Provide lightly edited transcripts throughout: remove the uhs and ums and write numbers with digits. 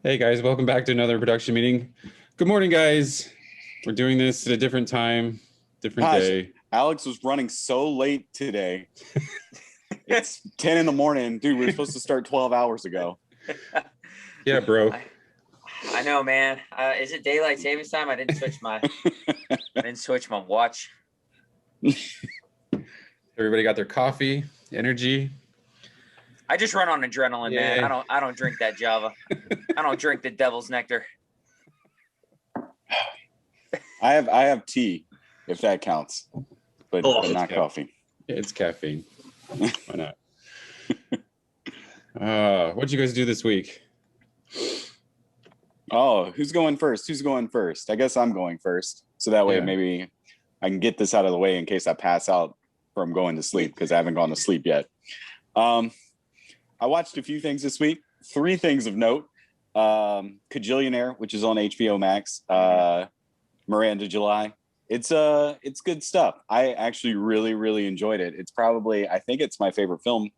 Hey guys, welcome back to another production meeting. Good morning, guys. We're doing this at a different time, different Gosh, day. Alex was running so late today. It's 10 in the morning. Dude, we were supposed to start 12 hours ago. Yeah, bro. I know, man. Is it daylight savings time? I didn't switch my watch. Everybody got their coffee, energy. I just run on adrenaline, Yeah. man. I don't drink that Java. I don't drink the devil's nectar. I have tea, if that counts, but not coffee. Yeah, it's caffeine. Why not? What'd you guys do this week? Oh, who's going first? I guess I'm going first. So that way maybe I can get this out of the way in case I pass out from going to sleep, because I haven't gone to sleep yet. I watched a few things this week. 3 things of note. Kajillionaire, which is on HBO Max. Miranda July. It's good stuff. I actually really enjoyed it. It's probably, I think it's my favorite film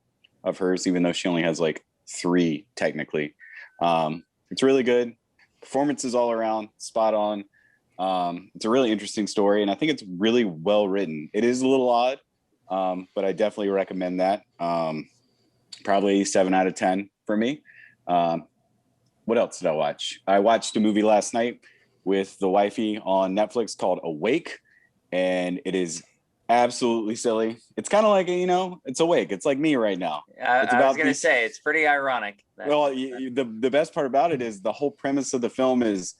of hers, even though she only has like 3 technically. It's really good. Performances all around, spot on. It's a really interesting story, and I think it's really well written. It is a little odd, but I definitely recommend that. Probably 7 out of 10 for me. What else did I watch? I watched a movie last night with the wifey on Netflix called Awake, and it is absolutely silly. It's kind of like, it's Awake. It's like me right now. I was going to say, it's pretty ironic. Well, the best part about it is the whole premise of the film is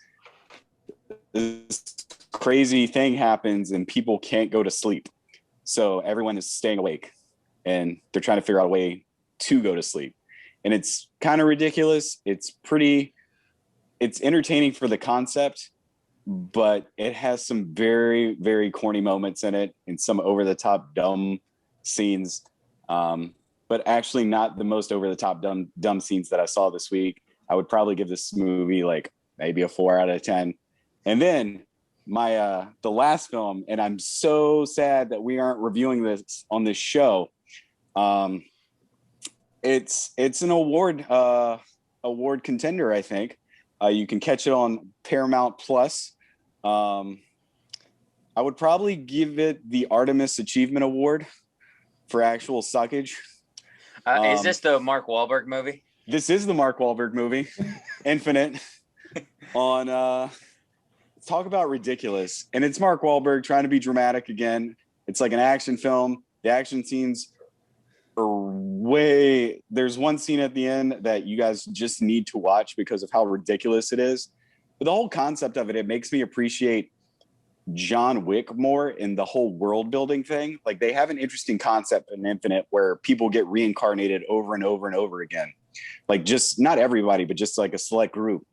this crazy thing happens and people can't go to sleep. So everyone is staying awake and they're trying to figure out a way to go to sleep. And it's kind of ridiculous. It's entertaining for the concept, but it has some very, very corny moments in it and some over the top dumb scenes. But actually not the most over the top dumb scenes that I saw this week. I would probably give this movie like maybe a 4 out of 10. And then the last film, and I'm so sad that we aren't reviewing this on this show. It's an award contender, I think. You can catch it on Paramount Plus. I would probably give it the Artemis Achievement Award for actual suckage. Is this the Mark Wahlberg movie? This is the Mark Wahlberg movie, Infinite. Talk about ridiculous. And it's Mark Wahlberg trying to be dramatic again. It's like an action film. The action scenes are there's one scene at the end that you guys just need to watch because of how ridiculous it is. But the whole concept of it makes me appreciate John Wick more in the whole world building thing. Like, they have an interesting concept in Infinite where people get reincarnated over and over and over again. Like, just not everybody, but just like a select group.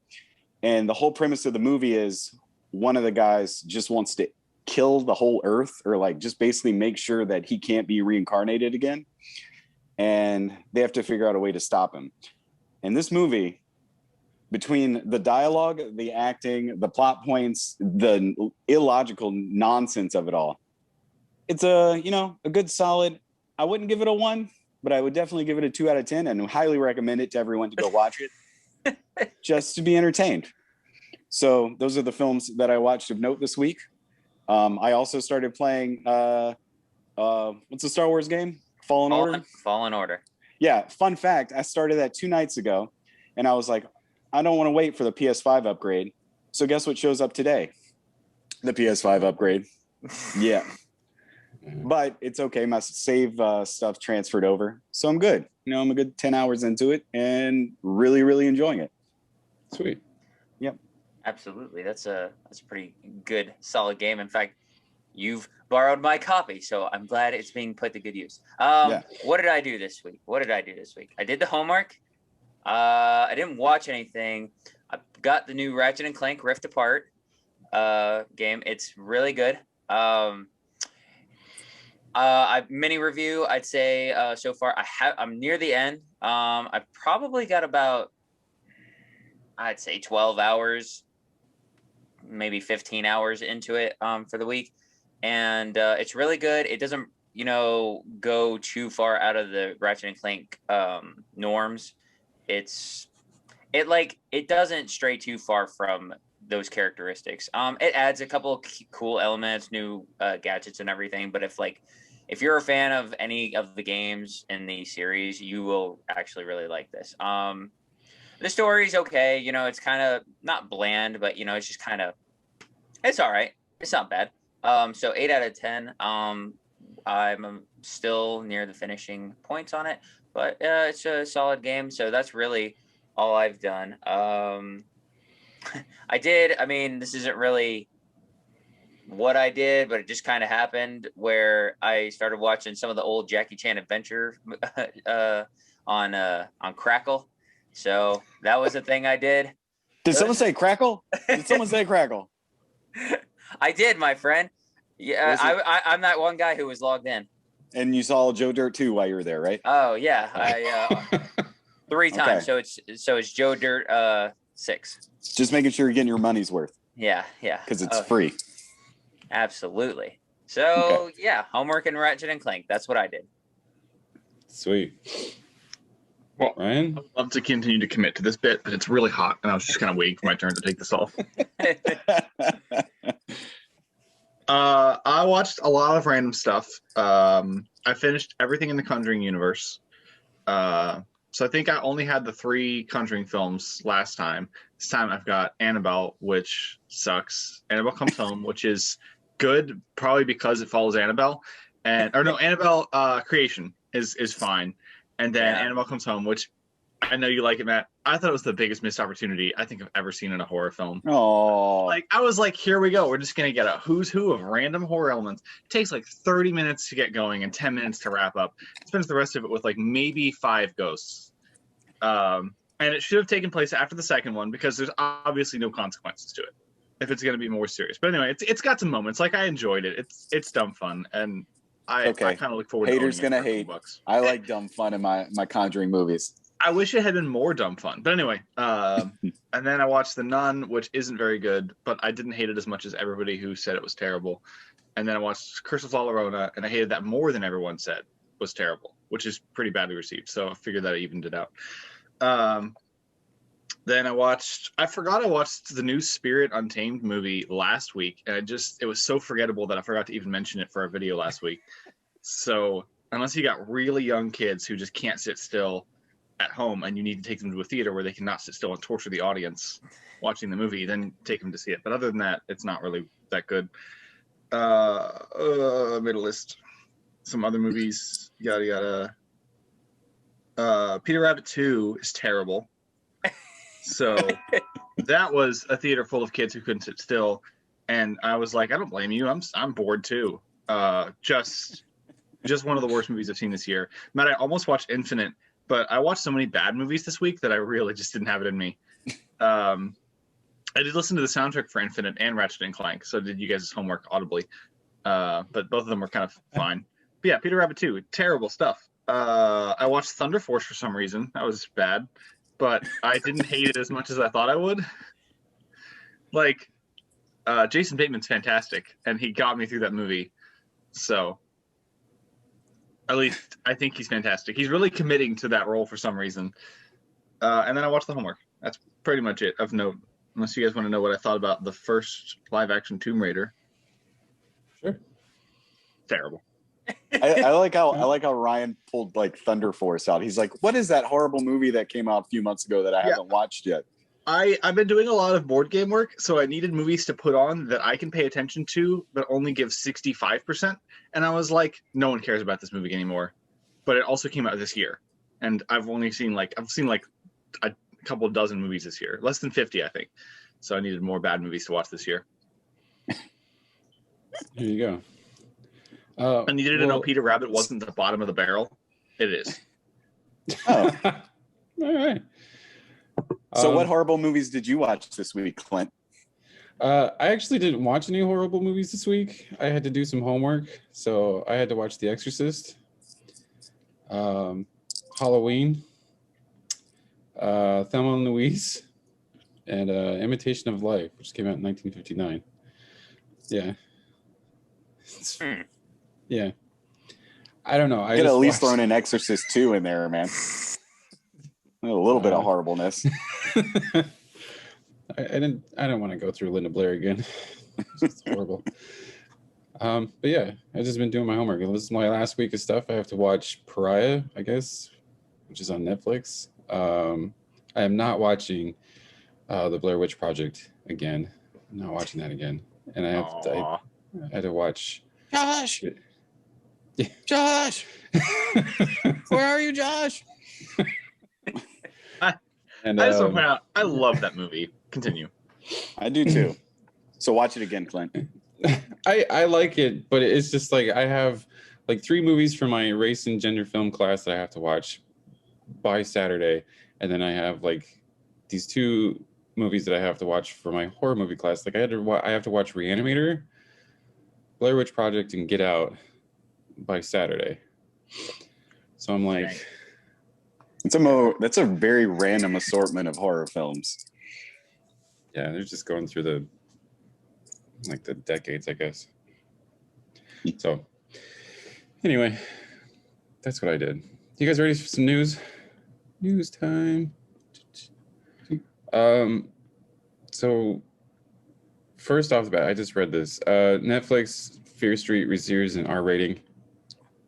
And the whole premise of the movie is one of the guys just wants to kill the whole earth, or like just basically make sure that he can't be reincarnated again. And they have to figure out a way to stop him. And this movie, between the dialogue, the acting, the plot points, the illogical nonsense of it all, it's a good solid. I wouldn't give it a 1, but I would definitely give it a 2 out of 10 and highly recommend it to everyone to go watch it just to be entertained. So those are the films that I watched of note this week. I also started playing what's the Star Wars game? Fallen Order. Yeah, fun fact, I started that 2 nights ago, and I was like, I don't want to wait for the PS5 upgrade. So guess what shows up today? The PS5 upgrade. Yeah. But it's okay. My save stuff transferred over. So I'm good. I'm a good 10 hours into it and really enjoying it. Sweet. Yep. Absolutely. That's a pretty good, solid game. In fact, you've borrowed my copy, so I'm glad it's being put to good use. What did I do this week? I did the homework. I didn't watch anything. I got the new Ratchet and Clank Rift Apart game. It's really good. Mini review, I'd say so far. I'm near the end. I've probably got about, I'd say 12 hours, maybe 15 hours into it for the week. And it's really good. It doesn't, go too far out of the Ratchet and Clank norms. It's it doesn't stray too far from those characteristics. It adds a couple of cool elements, new gadgets and everything. But if you're a fan of any of the games in the series, you will actually really like this. The story's okay. It's kind of not bland, but it's just kind of, it's all right. It's not bad. So 8 out of 10. I'm still near the finishing points on it, but it's a solid game. So that's really all I've done. This isn't really what I did, but it just kind of happened where I started watching some of the old Jackie Chan adventure on Crackle. So that was a thing I did. Did someone say Crackle? Did someone say Crackle? I did, my friend. Yeah, I'm that one guy who was logged in. And you saw Joe Dirt 2 while you were there, right? Oh yeah, I 3 times. Okay. So it's Joe Dirt 6. Just making sure you're getting your money's worth. Yeah. Because it's free. Absolutely. So yeah, homework and Ratchet and Clank. That's what I did. Sweet. Well, Ryan? I'd love to continue to commit to this bit, but it's really hot, and I was just kind of waiting for my turn to take this off. I watched a lot of random stuff. I finished everything in the Conjuring universe. So I think I only had the 3 Conjuring films last time. This time I've got Annabelle, which sucks. Annabelle Comes Home, which is good, probably because it follows Annabelle. Annabelle Creation is fine. And then Annabelle Comes Home, which I know you like it, Matt. I thought it was the biggest missed opportunity I think I've ever seen in a horror film. Oh, I was like, here we go. We're just going to get a who's who of random horror elements. It takes 30 minutes to get going and 10 minutes to wrap up. It spends the rest of it with maybe 5 ghosts. And it should have taken place after the second one because there's obviously no consequences to it if it's going to be more serious. But anyway, it's got some moments. I enjoyed it. It's dumb fun. And I kind of look forward to Haters owning it gonna for hate. $2. I like dumb fun in my Conjuring movies. I wish it had been more dumb fun. But anyway, and then I watched The Nun, which isn't very good, but I didn't hate it as much as everybody who said it was terrible. And then I watched Curse of La Llorona, and I hated that more than everyone said was terrible, which is pretty badly received. So I figured that I evened it out. Then I forgot I watched the new Spirit Untamed movie last week, and it was so forgettable that I forgot to even mention it for our video last week. So unless you got really young kids who just can't sit still at home and you need to take them to a theater where they cannot sit still and torture the audience watching the movie, then take them to see it. But other than that, it's not really that good. Made a list. Some other movies, yada yada. Peter Rabbit 2 is terrible. So that was a theater full of kids who couldn't sit still, and I was like, I don't blame you. I'm bored too. Just one of the worst movies I've seen this year. Matt, I almost watched Infinite, but I watched so many bad movies this week that I really just didn't have it in me. I did listen to the soundtrack for Infinite and Ratchet and Clank, so did you guys' homework audibly. But both of them were kind of fine. But yeah, Peter Rabbit 2, terrible stuff. I watched Thunder Force for some reason. That was bad, but I didn't hate it as much as I thought I would. Jason Bateman's fantastic, and he got me through that movie. So at least I think he's fantastic. He's really committing to that role for some reason. And then I watched The Homework. That's pretty much it of note. Unless you guys want to know what I thought about the first live-action Tomb Raider. Sure. Terrible. I like how Ryan pulled Thunder Force out. He's like, what is that horrible movie that came out a few months ago that I haven't watched yet? I've been doing a lot of board game work, so I needed movies to put on that I can pay attention to, but only give 65%. And I was like, no one cares about this movie anymore. But it also came out this year, and I've seen a couple of dozen movies this year, less than 50, I think. So I needed more bad movies to watch this year. Here you go. I needed to know Peter Rabbit wasn't the bottom of the barrel. It is. Oh, All right. so what horrible movies did you watch this week, Clint? I actually didn't watch any horrible movies this week. I had to do some homework, so I had to watch The Exorcist, Halloween, Thelma and Louise, and Imitation of Life, which came out in 1959. Yeah. Yeah. I don't know. I could at least thrown an Exorcist 2 in there, man. A little bit of horribleness. I don't want to go through Linda Blair again. It's horrible. But yeah, I've just been doing my homework. This is my last week of stuff. I have to watch Pariah, I guess, which is on Netflix. I am not watching the Blair Witch Project again. I'm not watching that again. And I had to watch Josh. Josh. Where are you, Josh? And I just want to point out, I love that movie. Continue. I do too. So watch it again, Clint. I like it, but it's just like I have like 3 movies for my race and gender film class that I have to watch by Saturday, and then I have like these 2 movies that I have to watch for my horror movie class. Like I have to watch Reanimator, Blair Witch Project, and Get Out by Saturday. So I'm like, that's a very random assortment of horror films. Yeah, they're just going through the decades, I guess. So anyway, that's what I did. You guys ready for some news? News time. So first off the bat, I just read this. Netflix Fear Street receives an R rating.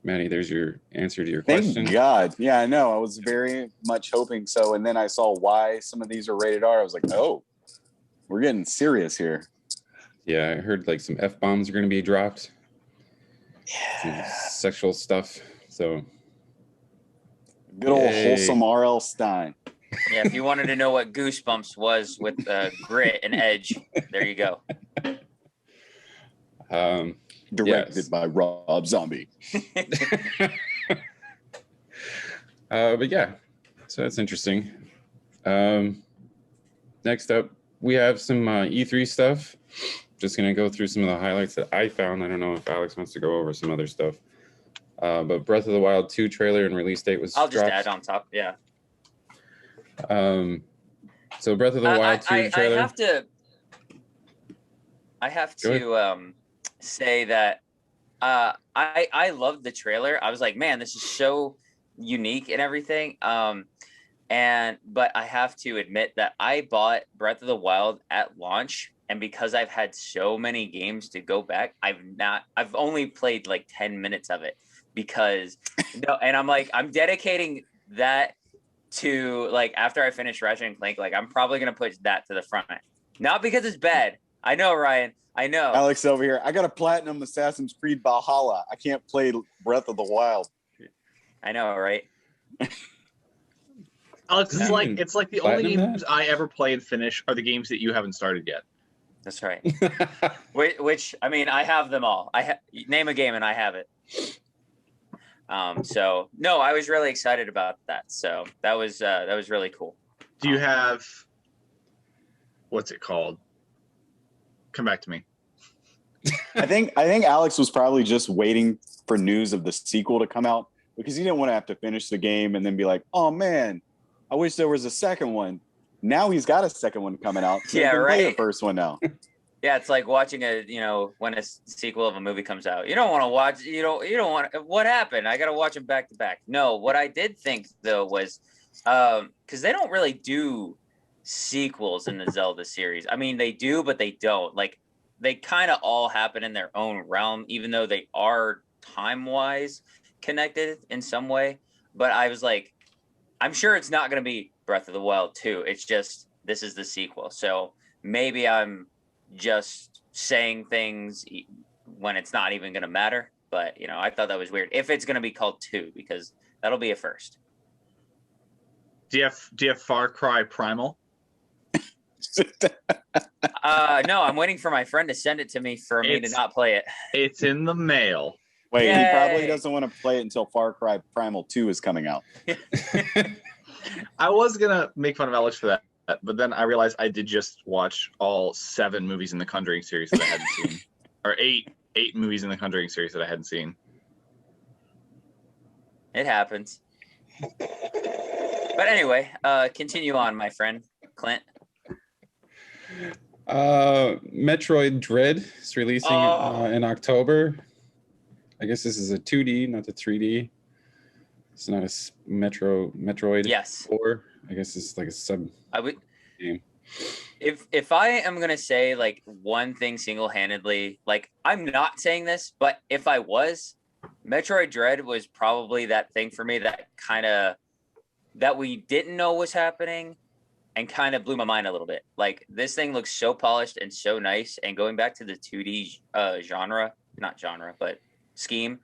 Manny, there's your answer to your question. Thank God. Yeah, I know. I was very much hoping so. And then I saw why some of these are rated R. I was like, oh, we're getting serious here. Yeah, I heard like some F-bombs are going to be dropped. Yeah. Some sexual stuff. So good old wholesome R.L. Stein. Yeah, if you wanted to know what Goosebumps was with grit and edge, there you go. Directed by Rob Zombie. But yeah, so that's interesting. Next up, we have some E3 stuff. Just going to go through some of the highlights that I found. I don't know if Alex wants to go over some other stuff. But Breath of the Wild 2 trailer and release date was I'll just dropped. add on top, yeah. So Breath of the Wild 2 trailer. I have to say that I loved the trailer. I was like, man, this is so unique and everything. But I have to admit that I bought Breath of the Wild at launch, and because I've had so many games to go back, I've only played like 10 minutes of it and I'm like, I'm dedicating that to like after I finish Ratchet and Clank, like I'm probably gonna put that to the front. Not because it's bad. I know, Ryan. I know. Alex over here. I got a platinum Assassin's Creed Valhalla. I can't play Breath of the Wild. I know, right? Alex, it's like the only games I ever play and finish are the games that you haven't started yet. That's right. Which I mean, I have them all. Name a game and I have it. So no, I was really excited about that. So that was really cool. Do you have what's it called? Come back to me. I think Alex was probably just waiting for news of the sequel to come out because he didn't want to have to finish the game and then be like, oh man, I wish there was a second one. Now he's got a second one coming out. So yeah, right. Play the first one now. Yeah, it's like watching when a sequel of a movie comes out. You don't want to watch. You don't want. What happened? I got to watch them back to back. No, what I did think though was, because they don't really do sequels in the Zelda series. I mean, they do, but they don't. Like, they kind of all happen in their own realm, even though they are time-wise connected in some way. But I was like, I'm sure it's not going to be Breath of the Wild 2. It's just, this is the sequel. So maybe I'm just saying things when it's not even going to matter. But, I thought that was weird. If it's going to be called 2, because that'll be a first. Do you have Far Cry Primal? No, I'm waiting for my friend to send it to me for me to not play it. It's in the mail. Wait, Yay. He probably doesn't want to play it until Far Cry Primal 2 is coming out. I was gonna make fun of Alex for that, but then I realized I did just watch all 7 movies in the Conjuring series that I hadn't seen, or eight movies in the Conjuring series that I hadn't seen. It happens. But anyway, continue on, my friend Clint. Metroid Dread is releasing in October. I guess this is a 2D, not the 3D. It's not a Metroid. Yes. 4. I guess it's like a sub I would. game. If I am gonna say like one thing single-handedly, like I'm not saying this, but if I was, Metroid Dread was probably that thing for me that we didn't know was happening and kind of blew my mind a little bit. Like this thing looks so polished and so nice, and going back to the 2D scheme,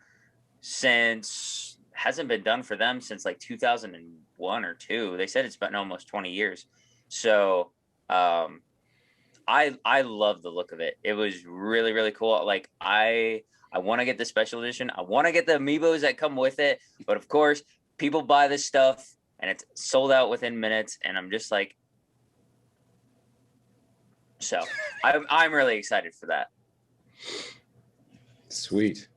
since hasn't been done for them since like 2001 or 2. They said it's been almost 20 years. So I love the look of it. It was really, really cool. Like I want to get the special edition. I want to get the amiibos that come with it. But of course, people buy this stuff and it's sold out within minutes. And I'm just like, so I'm really excited for that. Sweet.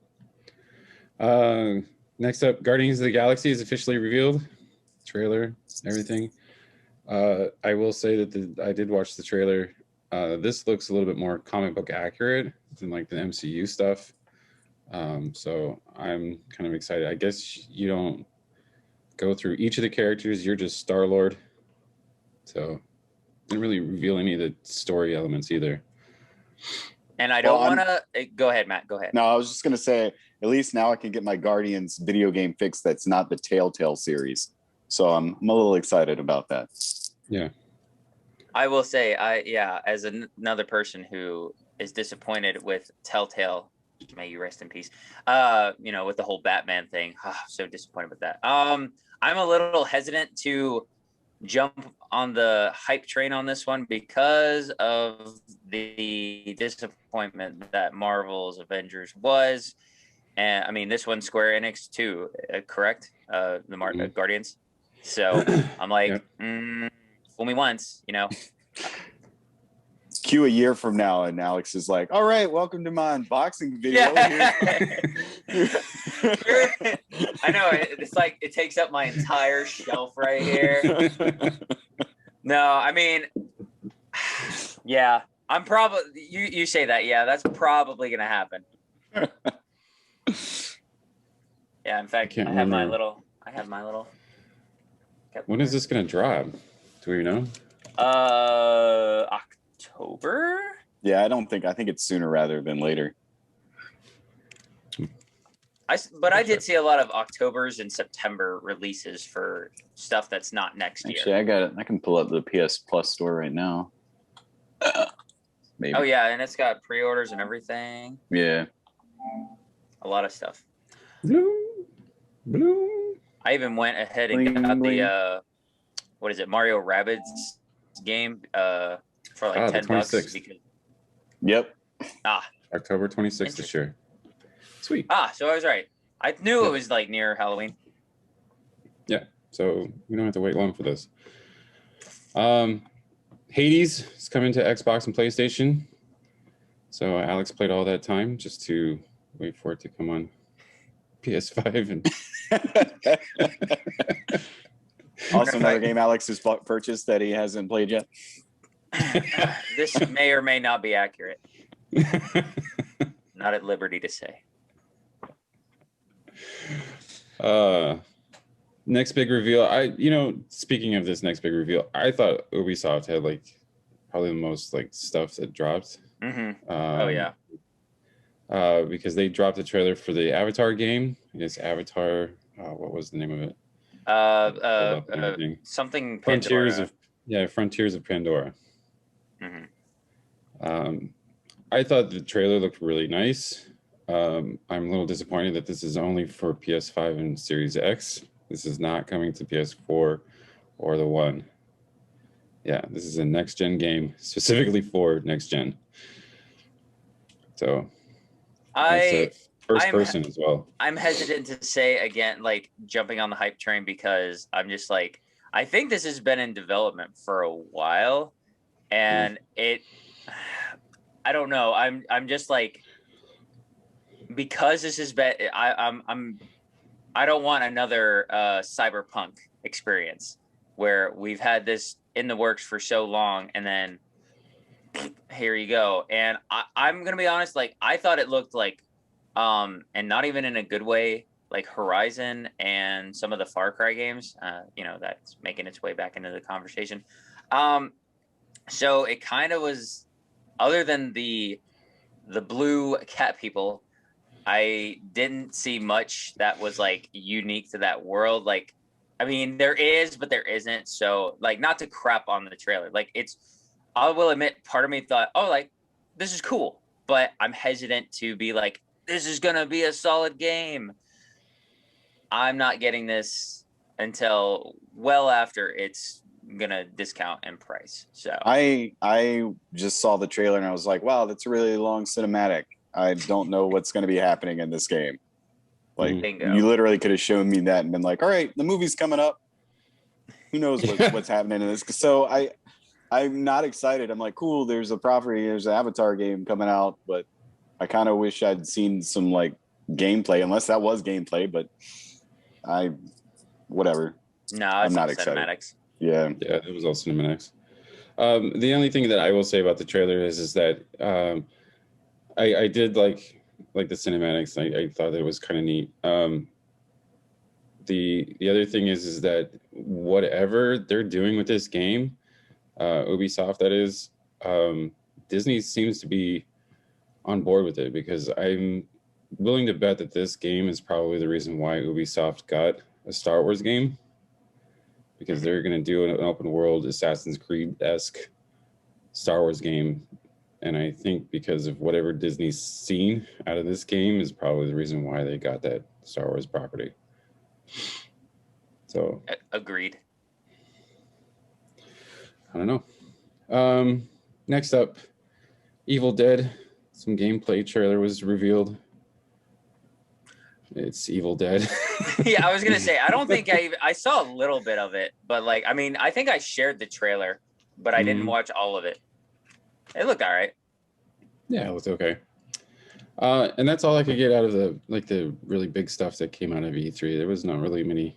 Next up, Guardians of the Galaxy is officially revealed. Trailer, everything. I will say that I did watch the trailer. This looks a little bit more comic book accurate than like the MCU stuff. So I'm kind of excited. I guess you don't go through each of the characters. You're just Star-Lord. So didn't really reveal any of the story elements either. And I don't want to go ahead, Matt. Go ahead. No, I was just going to say, at least now I can get my Guardians video game fix that's not the Telltale series. So I'm a little excited about that. Yeah. I will say, as another person who is disappointed with Telltale, may you rest in peace, with the whole Batman thing. So disappointed with that. I'm a little hesitant to jump on the hype train on this one because of the disappointment that Marvel's Avengers was. And I mean, this one Square Enix too, correct? Guardians. So I'm like, fool me once, Cue a year from now, and Alex is like, all right, welcome to my unboxing video. Yeah. I know, it's like it takes up my entire shelf right here. No, I mean, yeah, I'm probably, you say that, yeah, that's probably gonna happen. Yeah, in fact, I have my little When is this gonna drop? Do we know? October? Yeah, I think it's sooner rather than later. I did see a lot of Octobers and September releases for stuff that's not next year. Actually, I got it. I can pull up the PS Plus store right now. Maybe. Oh yeah, and it's got pre-orders and everything. Yeah. A lot of stuff. Bloom. I even went ahead and got the what is it, Mario Rabbids game for like $10 because. Yep. October 26th this year. Sweet. So I was right. I knew it was like near Halloween. Yeah, so we don't have to wait long for this. Hades is coming to Xbox and PlayStation. So Alex played all that time just to wait for it to come on PS5 and also another game Alex has purchased that he hasn't played yet. This may or may not be accurate. Not at liberty to say. Next big reveal. Speaking of this next big reveal, I thought Ubisoft had like probably the most like stuff that dropped. Oh yeah. Because they dropped the trailer for the Avatar game. I guess Avatar. What was the name of it? Something Frontiers Pandora. Frontiers of Pandora. I thought the trailer looked really nice. I'm a little disappointed that this is only for PS5 and Series X. This is not coming to PS4 or the One. Yeah, this is a next-gen game specifically for next-gen. So, first person as well. I'm hesitant to say again, like jumping on the hype train because I'm just like, I think this has been in development for a while, and I don't know. I'm just like, because this has been, I don't want another cyberpunk experience where we've had this in the works for so long and then here you go. And I'm gonna be honest, like I thought it looked like, and not even in a good way, like Horizon and some of the Far Cry games. That's making its way back into the conversation. So it kind of was, other than the blue cat people, I didn't see much that was like unique to that world. Like, I mean, there is, but there isn't. So like, not to crap on the trailer. Like I will admit, part of me thought, oh, like this is cool, but I'm hesitant to be like, this is going to be a solid game. I'm not getting this until well after it's gonna discount in price. So I just saw the trailer and I was like, wow, that's a really long cinematic. I don't know what's going to be happening in this game. Like, Bingo. You literally could have shown me that and been like, all right, the movie's coming up. Who knows what's happening in this? So I'm not excited. I'm like, cool, there's a property, there's an Avatar game coming out, but I kind of wish I'd seen some like gameplay, unless that was gameplay, but whatever. No, I'm it's not all excited. cinematics. Yeah, it was all cinematics. The only thing that I will say about the trailer is that I did like the cinematics. I thought that it was kind of neat. The other thing is that whatever they're doing with this game, Ubisoft that is, Disney seems to be on board with it, because I'm willing to bet that this game is probably the reason why Ubisoft got a Star Wars game, because they're going to do an open world Assassin's Creed-esque Star Wars game. And I think because of whatever Disney's seen out of this game is probably the reason why they got that Star Wars property. So Agreed. I don't know. Next up, Evil Dead. Some gameplay trailer was revealed. It's Evil Dead. Yeah, I was gonna say, I don't think I saw a little bit of it, but like, I mean, I think I shared the trailer, but I didn't watch all of it. It looked all right. Yeah, it looked okay. And that's all I could get out of the really big stuff that came out of E3. There was not really many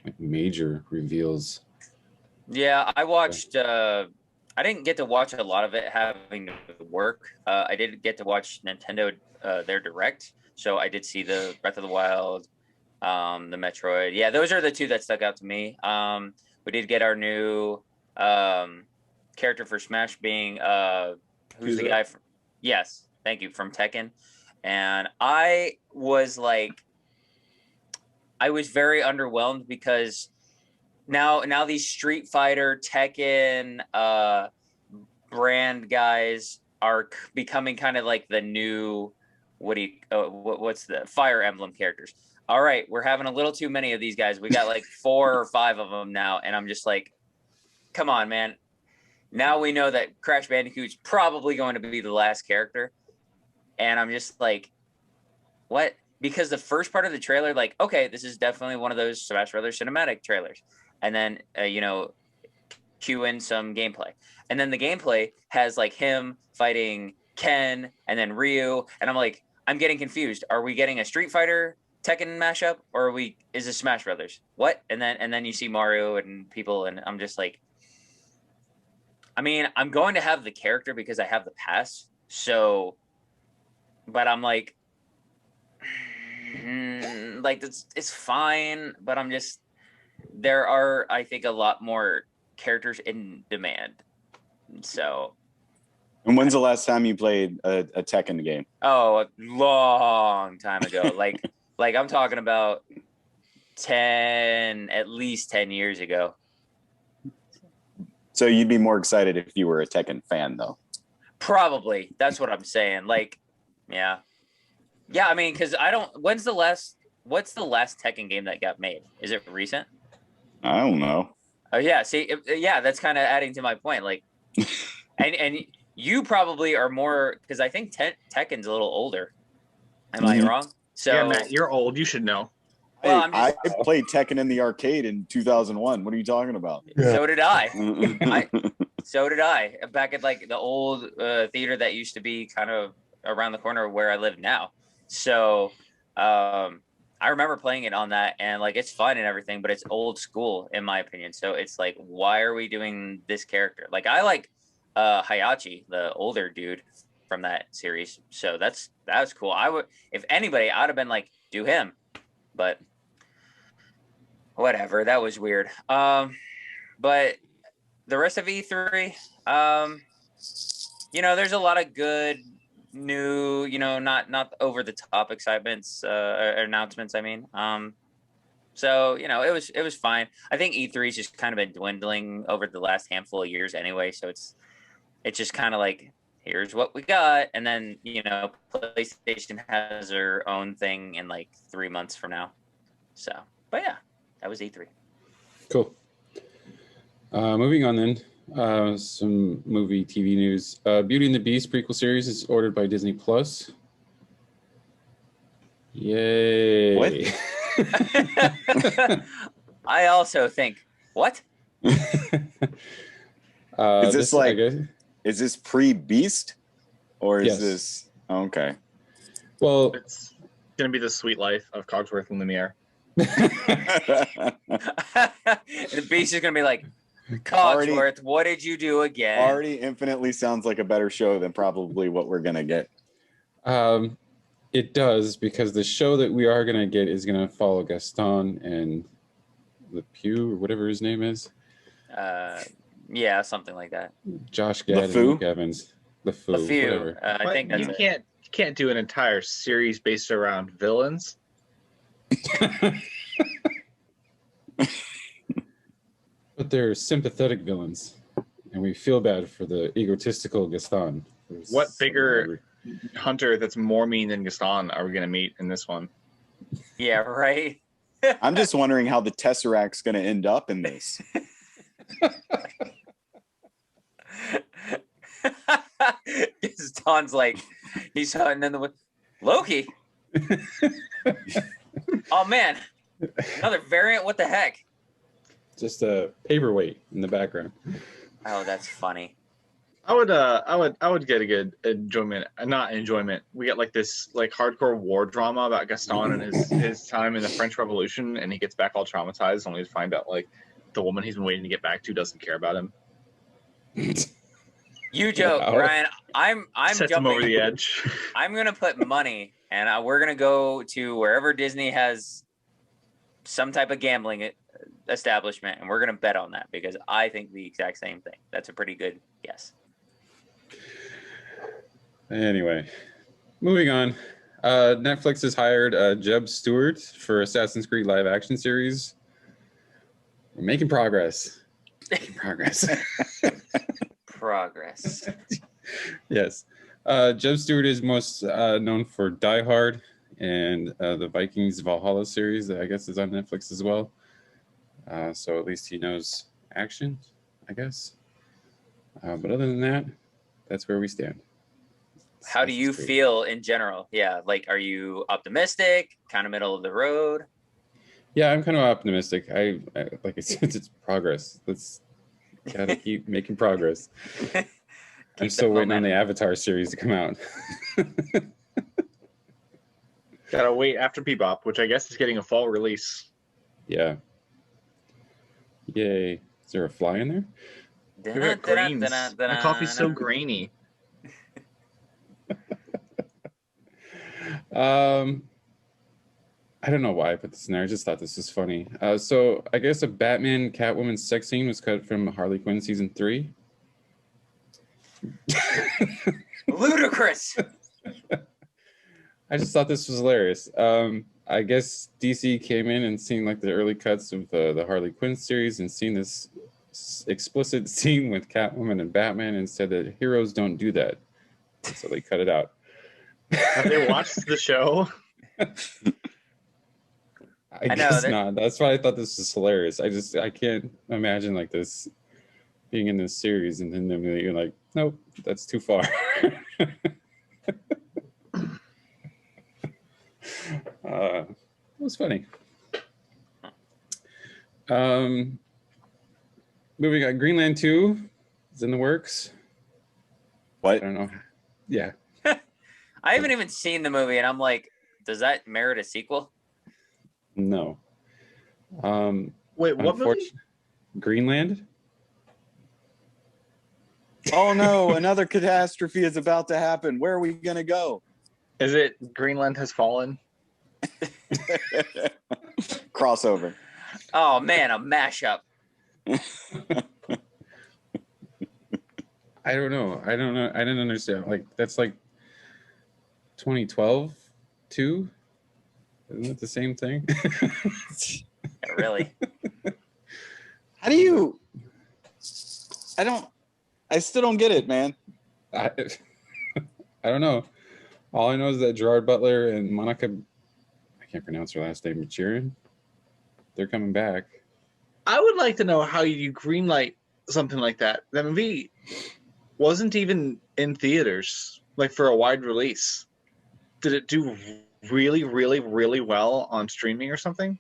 like major reveals. Yeah, I watched. I didn't get to watch a lot of it having to work. I did get to watch Nintendo their Direct, so I did see the Breath of the Wild, the Metroid. Yeah, those are the two that stuck out to me. We did get our new character for Smash being who's the guy from? Yes, thank you, from Tekken. And I was very underwhelmed because now these Street Fighter, Tekken brand guys are becoming kind of like the new what's the Fire Emblem characters. All right, we're having a little too many of these guys. We got like 4 or 5 of them now, and I'm just like, come on, man. Now we know that Crash Bandicoot's probably going to be the last character. And I'm just like, what? Because the first part of the trailer, like, okay, this is definitely one of those Smash Brothers cinematic trailers. And then, cue in some gameplay. And then the gameplay has like him fighting Ken and then Ryu. And I'm like, I'm getting confused. Are we getting a Street Fighter Tekken mashup, or is it Smash Brothers? What? And then you see Mario and people, and I'm just like, I mean, I'm going to have the character because I have the pass. So, but I'm like it's fine, but I'm just, there are, I think, a lot more characters in demand. So. And when's the last time you played a Tekken game? Oh, a long time ago. like I'm talking about at least 10 years ago. So you'd be more excited if you were a Tekken fan, though. Probably. That's what I'm saying. Like, yeah. Yeah, I mean, because what's the last Tekken game that got made? Is it recent? I don't know. Oh, yeah. See, yeah, that's kind of adding to my point. Like, and you probably are more, because I think Tekken's a little older. Am I wrong? So yeah, Matt, you're old. You should know. Well, hey, I played Tekken in the arcade in 2001. What are you talking about? So did I. So did I. Back at like the old theater that used to be kind of around the corner where I live now. So I remember playing it on that, and like it's fun and everything, but it's old school in my opinion. So it's like, why are we doing this character? Like, I like Hayachi, the older dude from that series. So that's cool. I would, if anybody, I'd have been like, do him. but whatever. That was weird. But the rest of E3, there's a lot of good new, not over the top excitements or announcements. I mean, so it was fine. I think E3's just kind of been dwindling over the last handful of years anyway. So it's just kind of like, here's what we got, and then PlayStation has their own thing in like 3 months from now. So, but yeah, that was E3. Cool. Moving on then. Some movie TV news. Beauty and the Beast prequel series is ordered by Disney Plus. Yay. What? I also think, what? Is this like, is this pre-Beast? Or is this, okay. Well, it's going to be the sweet life of Cogsworth and Lumiere. The Beast is going to be like, Cogsworth, what did you do again? Already infinitely sounds like a better show than probably what we're going to get. It does, because the show that we are going to get is going to follow Gaston and Le Pew, or whatever his name is. Yeah, something like that. Josh Gad and Luke Evans. LeFou. Whatever. I think that's you can't do an entire series based around villains. But they're sympathetic villains, and we feel bad for the egotistical Gaston. What bigger hunter that's more mean than Gaston are we going to meet in this one? Yeah, right. I'm just wondering how the Tesseract's going to end up in this. Gaston's like, he's hunting in the Loki. Oh man, another variant. What the heck? Just a paperweight in the background. Oh, that's funny. I would get a good enjoyment. Not enjoyment. We get like this like hardcore war drama about Gaston and his time in the French Revolution, and he gets back all traumatized, only to find out like the woman he's been waiting to get back to doesn't care about him. You joke, Wow. Brian. I'm Sets jumping him over the edge. I'm gonna put money, and we're gonna go to wherever Disney has some type of gambling establishment, and we're gonna bet on that because I think the exact same thing. That's a pretty good guess. Anyway, moving on. Netflix has hired Jeb Stewart for Assassin's Creed live action series. We're making progress. Making progress. Progress. Yes. Jeb Stewart is most known for Die Hard and the Vikings Valhalla series that I guess is on Netflix as well. So at least he knows action, I guess. But other than that, that's where we stand. How do you feel in general? Yeah, like, are you optimistic? Kind of middle of the road? Yeah, I'm kind of optimistic. I like I said, it's progress. Let's gotta keep making progress. I'm still waiting on the Avatar series to come out. Gotta wait after Bebop, which I guess is getting a fall release. Yeah. Yay. Is there a fly in there? Favorite greens. My coffee's so grainy. I don't know why I put this in there. I just thought this was funny. So I guess a Batman Catwoman sex scene was cut from Harley Quinn season 3. Ludicrous. I just thought this was hilarious. I guess DC came in and seen like the early cuts of the Harley Quinn series and seen this explicit scene with Catwoman and Batman and said that heroes don't do that. So they cut it out. Have they watched the show? I guess not. That's why I thought this was hilarious. I can't imagine like this being in this series and then you're like, nope, that's too far. It was funny. Moving on, Greenland 2 is in the works. What? I don't know. Yeah. I haven't even seen the movie, and I'm like, does that merit a sequel? No. Wait, what movie? Greenland? Oh no, another catastrophe is about to happen. Where are we gonna go? Is it Greenland Has Fallen? Crossover. Oh man, a mashup. I don't know. I didn't understand. Like that's like 2012 too. Isn't it the same thing? Yeah, really? How do you? I still don't get it, man. I don't know. All I know is that Gerard Butler and Monica, I can't pronounce her last name, Machirin, they're coming back. I would like to know how you greenlight something like that. That movie wasn't even in theaters, like for a wide release. Did it do really, really, really well on streaming or something?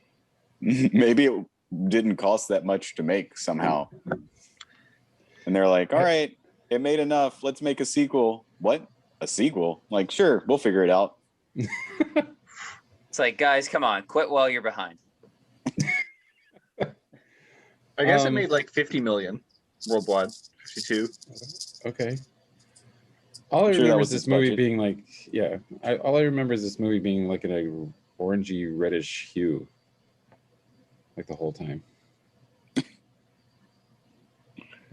Maybe it didn't cost that much to make somehow. And they're like, all right, it made enough. Let's make a sequel. What? A sequel? Like, sure, we'll figure it out. It's like, guys, come on, quit while you're behind. I guess it made like 50 million worldwide, 52. Okay. All I remember is this movie being like, all I remember is this movie being like in a orangey reddish hue, like the whole time.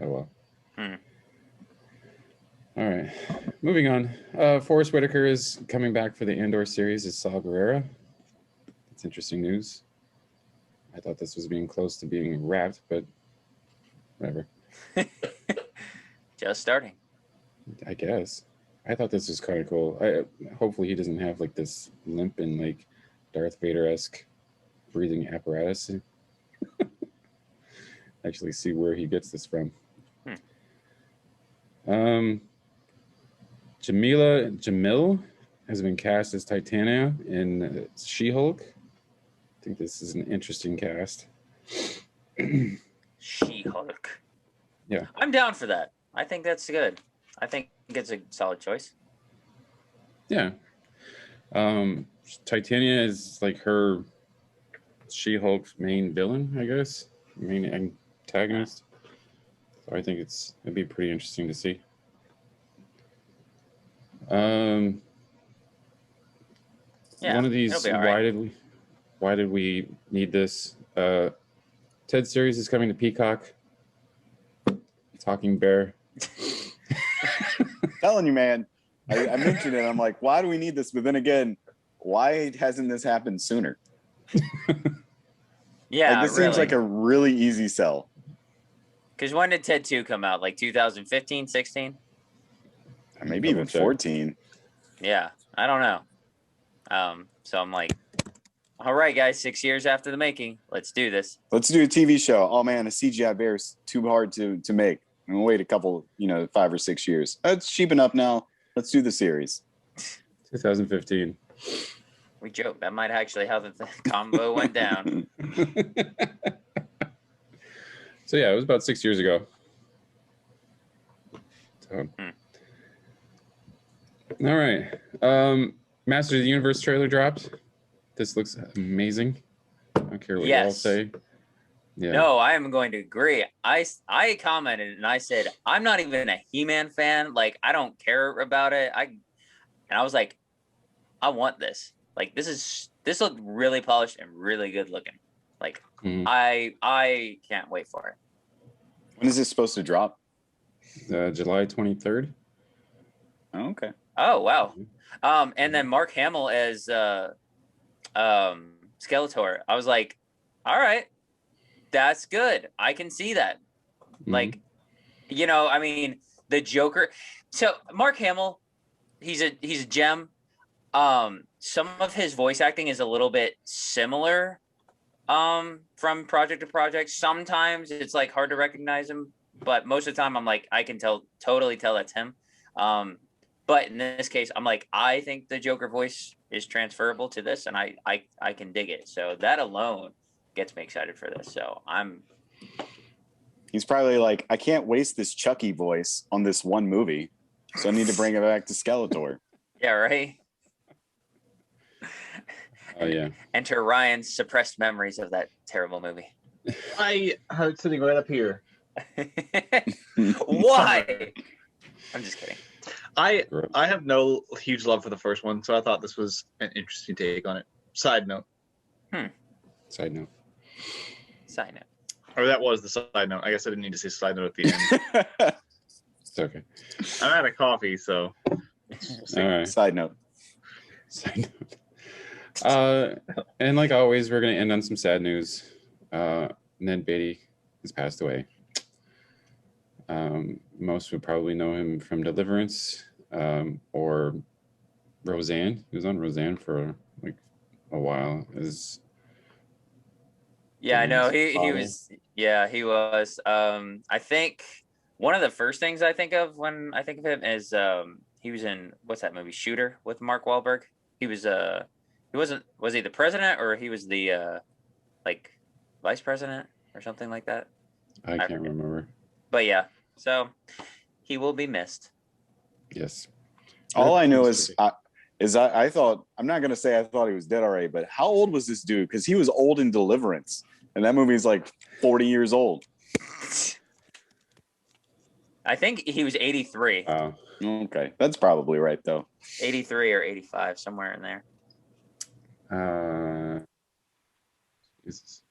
Oh well. All right, moving on. Forrest Whitaker is coming back for the Andor series as Saw Gerrera. That's interesting news. I thought this was being close to being wrapped, but whatever. Just starting. I guess. I thought this was kind of cool. Hopefully he doesn't have like this limp and like Darth Vader-esque breathing apparatus. Actually see where he gets this from. Jameela Jamil has been cast as Titania in She-Hulk. I think this is an interesting cast. She-Hulk. Yeah. I'm down for that. I think that's good. I think it's a solid choice. Yeah. Titania is like her She-Hulk's main villain, I guess. Main antagonist. So I think it'd be pretty interesting to see. One of these, why did we need this? Ted series is coming to Peacock. Talking Bear. Telling you, man. I mentioned it. I'm like, why do we need this? But then again, why hasn't this happened sooner? Yeah, this seems like a really easy sell. Because when did Ted 2 come out? Like 2015, 16? Maybe even 14. Yeah, I don't know. So I'm like, all right, guys, 6 years after the making, let's do this. Let's do a TV show. Oh man, a CGI bear is too hard to make. We'll wait a couple, 5 or 6 years. It's cheap enough now. Let's do the series. 2015. We joke. That might actually how the combo went down. So yeah, it was about 6 years ago. So. All right. Masters of the Universe trailer dropped. This looks amazing. I don't care what you all say. Yeah. No, I am going to agree. I commented and I said, I'm not even a He-Man fan. Like, I don't care about it. And I was like, I want this. Like, this looked really polished and really good looking. Like, I can't wait for it. When is this supposed to drop? July 23rd. Oh, okay. Oh, wow. And then Mark Hamill as Skeletor. I was like, all right, that's good. I can see that. Like, I mean, the Joker. So Mark Hamill, he's a gem. Some of his voice acting is a little bit similar from project to project. Sometimes it's like hard to recognize him, but most of the time I'm like, I can totally tell that's him. But in this case, I'm like, I think the Joker voice is transferable to this, and I can dig it. So that alone gets me excited for this. So He's probably like, I can't waste this Chucky voice on this one movie, so I need to bring it back to Skeletor. Yeah, right? Oh, yeah. Enter Ryan's suppressed memories of that terrible movie. I have it sitting right up here. Why? I'm just kidding. I have no huge love for the first one, so I thought this was an interesting take on it. Side note. Side note. Side note. Or that was the side note. I guess I didn't need to say side note at the end. It's okay. I'm out of coffee, so. All right. Side note. Side note. And like always, we're gonna end on some sad news. Ned Beatty has passed away. Most would probably know him from Deliverance, or Roseanne. He was on Roseanne for like a while. Yeah, I know. He was. Yeah, he was. I think one of the first things I think of when I think of him is he was in what's that movie, Shooter, with Mark Wahlberg. He was was he the president, or he was the like vice president or something like that? I can't remember. But yeah, so he will be missed. Yes. All I know is I thought, I'm not going to say I thought he was dead already, but how old was this dude? Because he was old in Deliverance. And that movie is like 40 years old. I think he was 83. Wow. Okay. That's probably right, though. 83 or 85, somewhere in there. Jesus.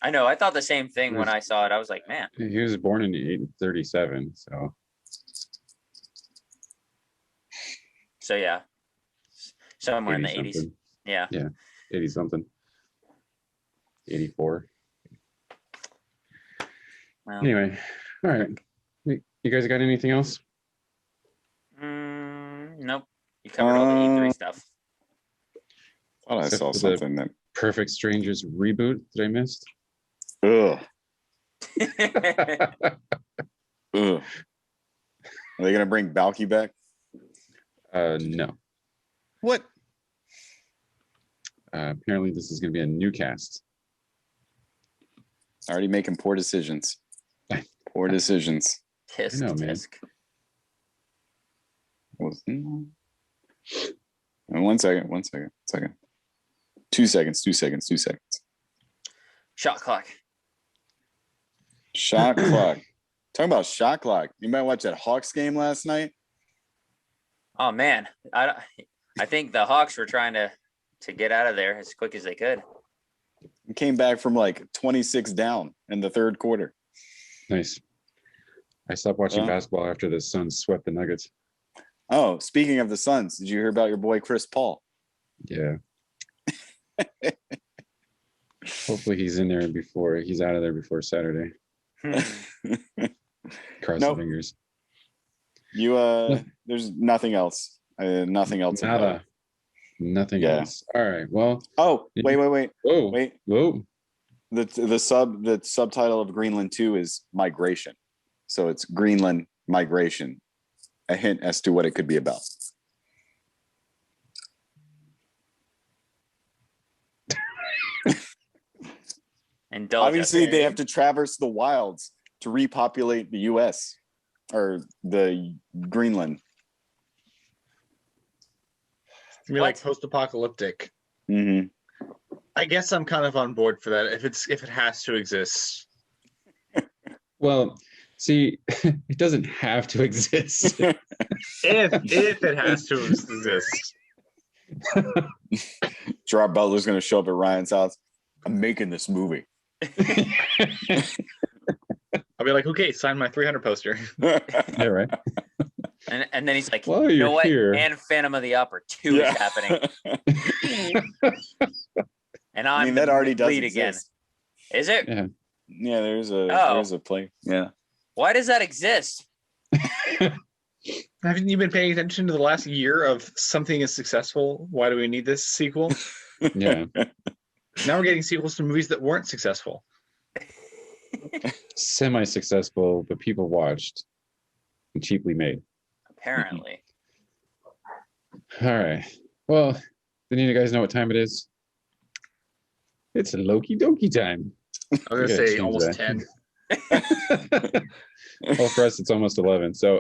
I know. I thought the same thing when I saw it. I was like, man. He was born in 1937, so. So yeah, somewhere in the 80s. Something. Yeah. Yeah, 80 something. 84. Well, Anyway, all right. You guys got anything else? nope. You covered all the E3 stuff. Thought I Except saw for something that. Perfect Strangers reboot that I missed. Ugh. Ugh. Are they gonna bring Balky back? No. What? Apparently, this is going to be a new cast. Already making poor decisions. Poor decisions. Tisk, I know, man. tisk. One second. 2 seconds. Shot clock. Shot clock. Talking about shot clock. You might watch that Hawks game last night. Oh man, I think the Hawks were trying to get out of there as quick as they could. Came back from like 26 down in the third quarter. Nice. I stopped watching basketball after the Suns swept the Nuggets. Oh, speaking of the Suns, did you hear about your boy Chris Paul? Yeah. Hopefully he's out of there before Saturday. Cross the fingers. There's nothing else. Nothing else. Nothing else. All right. Well. Oh, wait. Whoa. The subtitle of Greenland 2 is migration. So it's Greenland migration. A hint as to what it could be about. Obviously, they have to traverse the wilds to repopulate the U.S. or the Greenland. It's gonna be like post-apocalyptic. Mm-hmm. I guess I'm kind of on board for that if it has to exist. Well, see, it doesn't have to exist. if it has to exist. Gerard Butler's going to show up at Ryan's house. I'm making this movie. I'll be like, okay, sign my 300 poster. Yeah, right. And then he's like, well, you know what? here. And Phantom of the Opera 2 is happening. And I'm that already does lead exist. Again. Is it? Yeah. Yeah, there's a play. Yeah. Why does that exist? Haven't you been paying attention to the last year of something is successful? Why do we need this sequel? Yeah. Now we're getting sequels to movies that weren't successful. Semi-successful, but people watched and cheaply made. Apparently. All right. Well, then you guys know what time it is. It's Loki Dokie time. I was going to say almost 10. Well, for us, it's almost 11. So,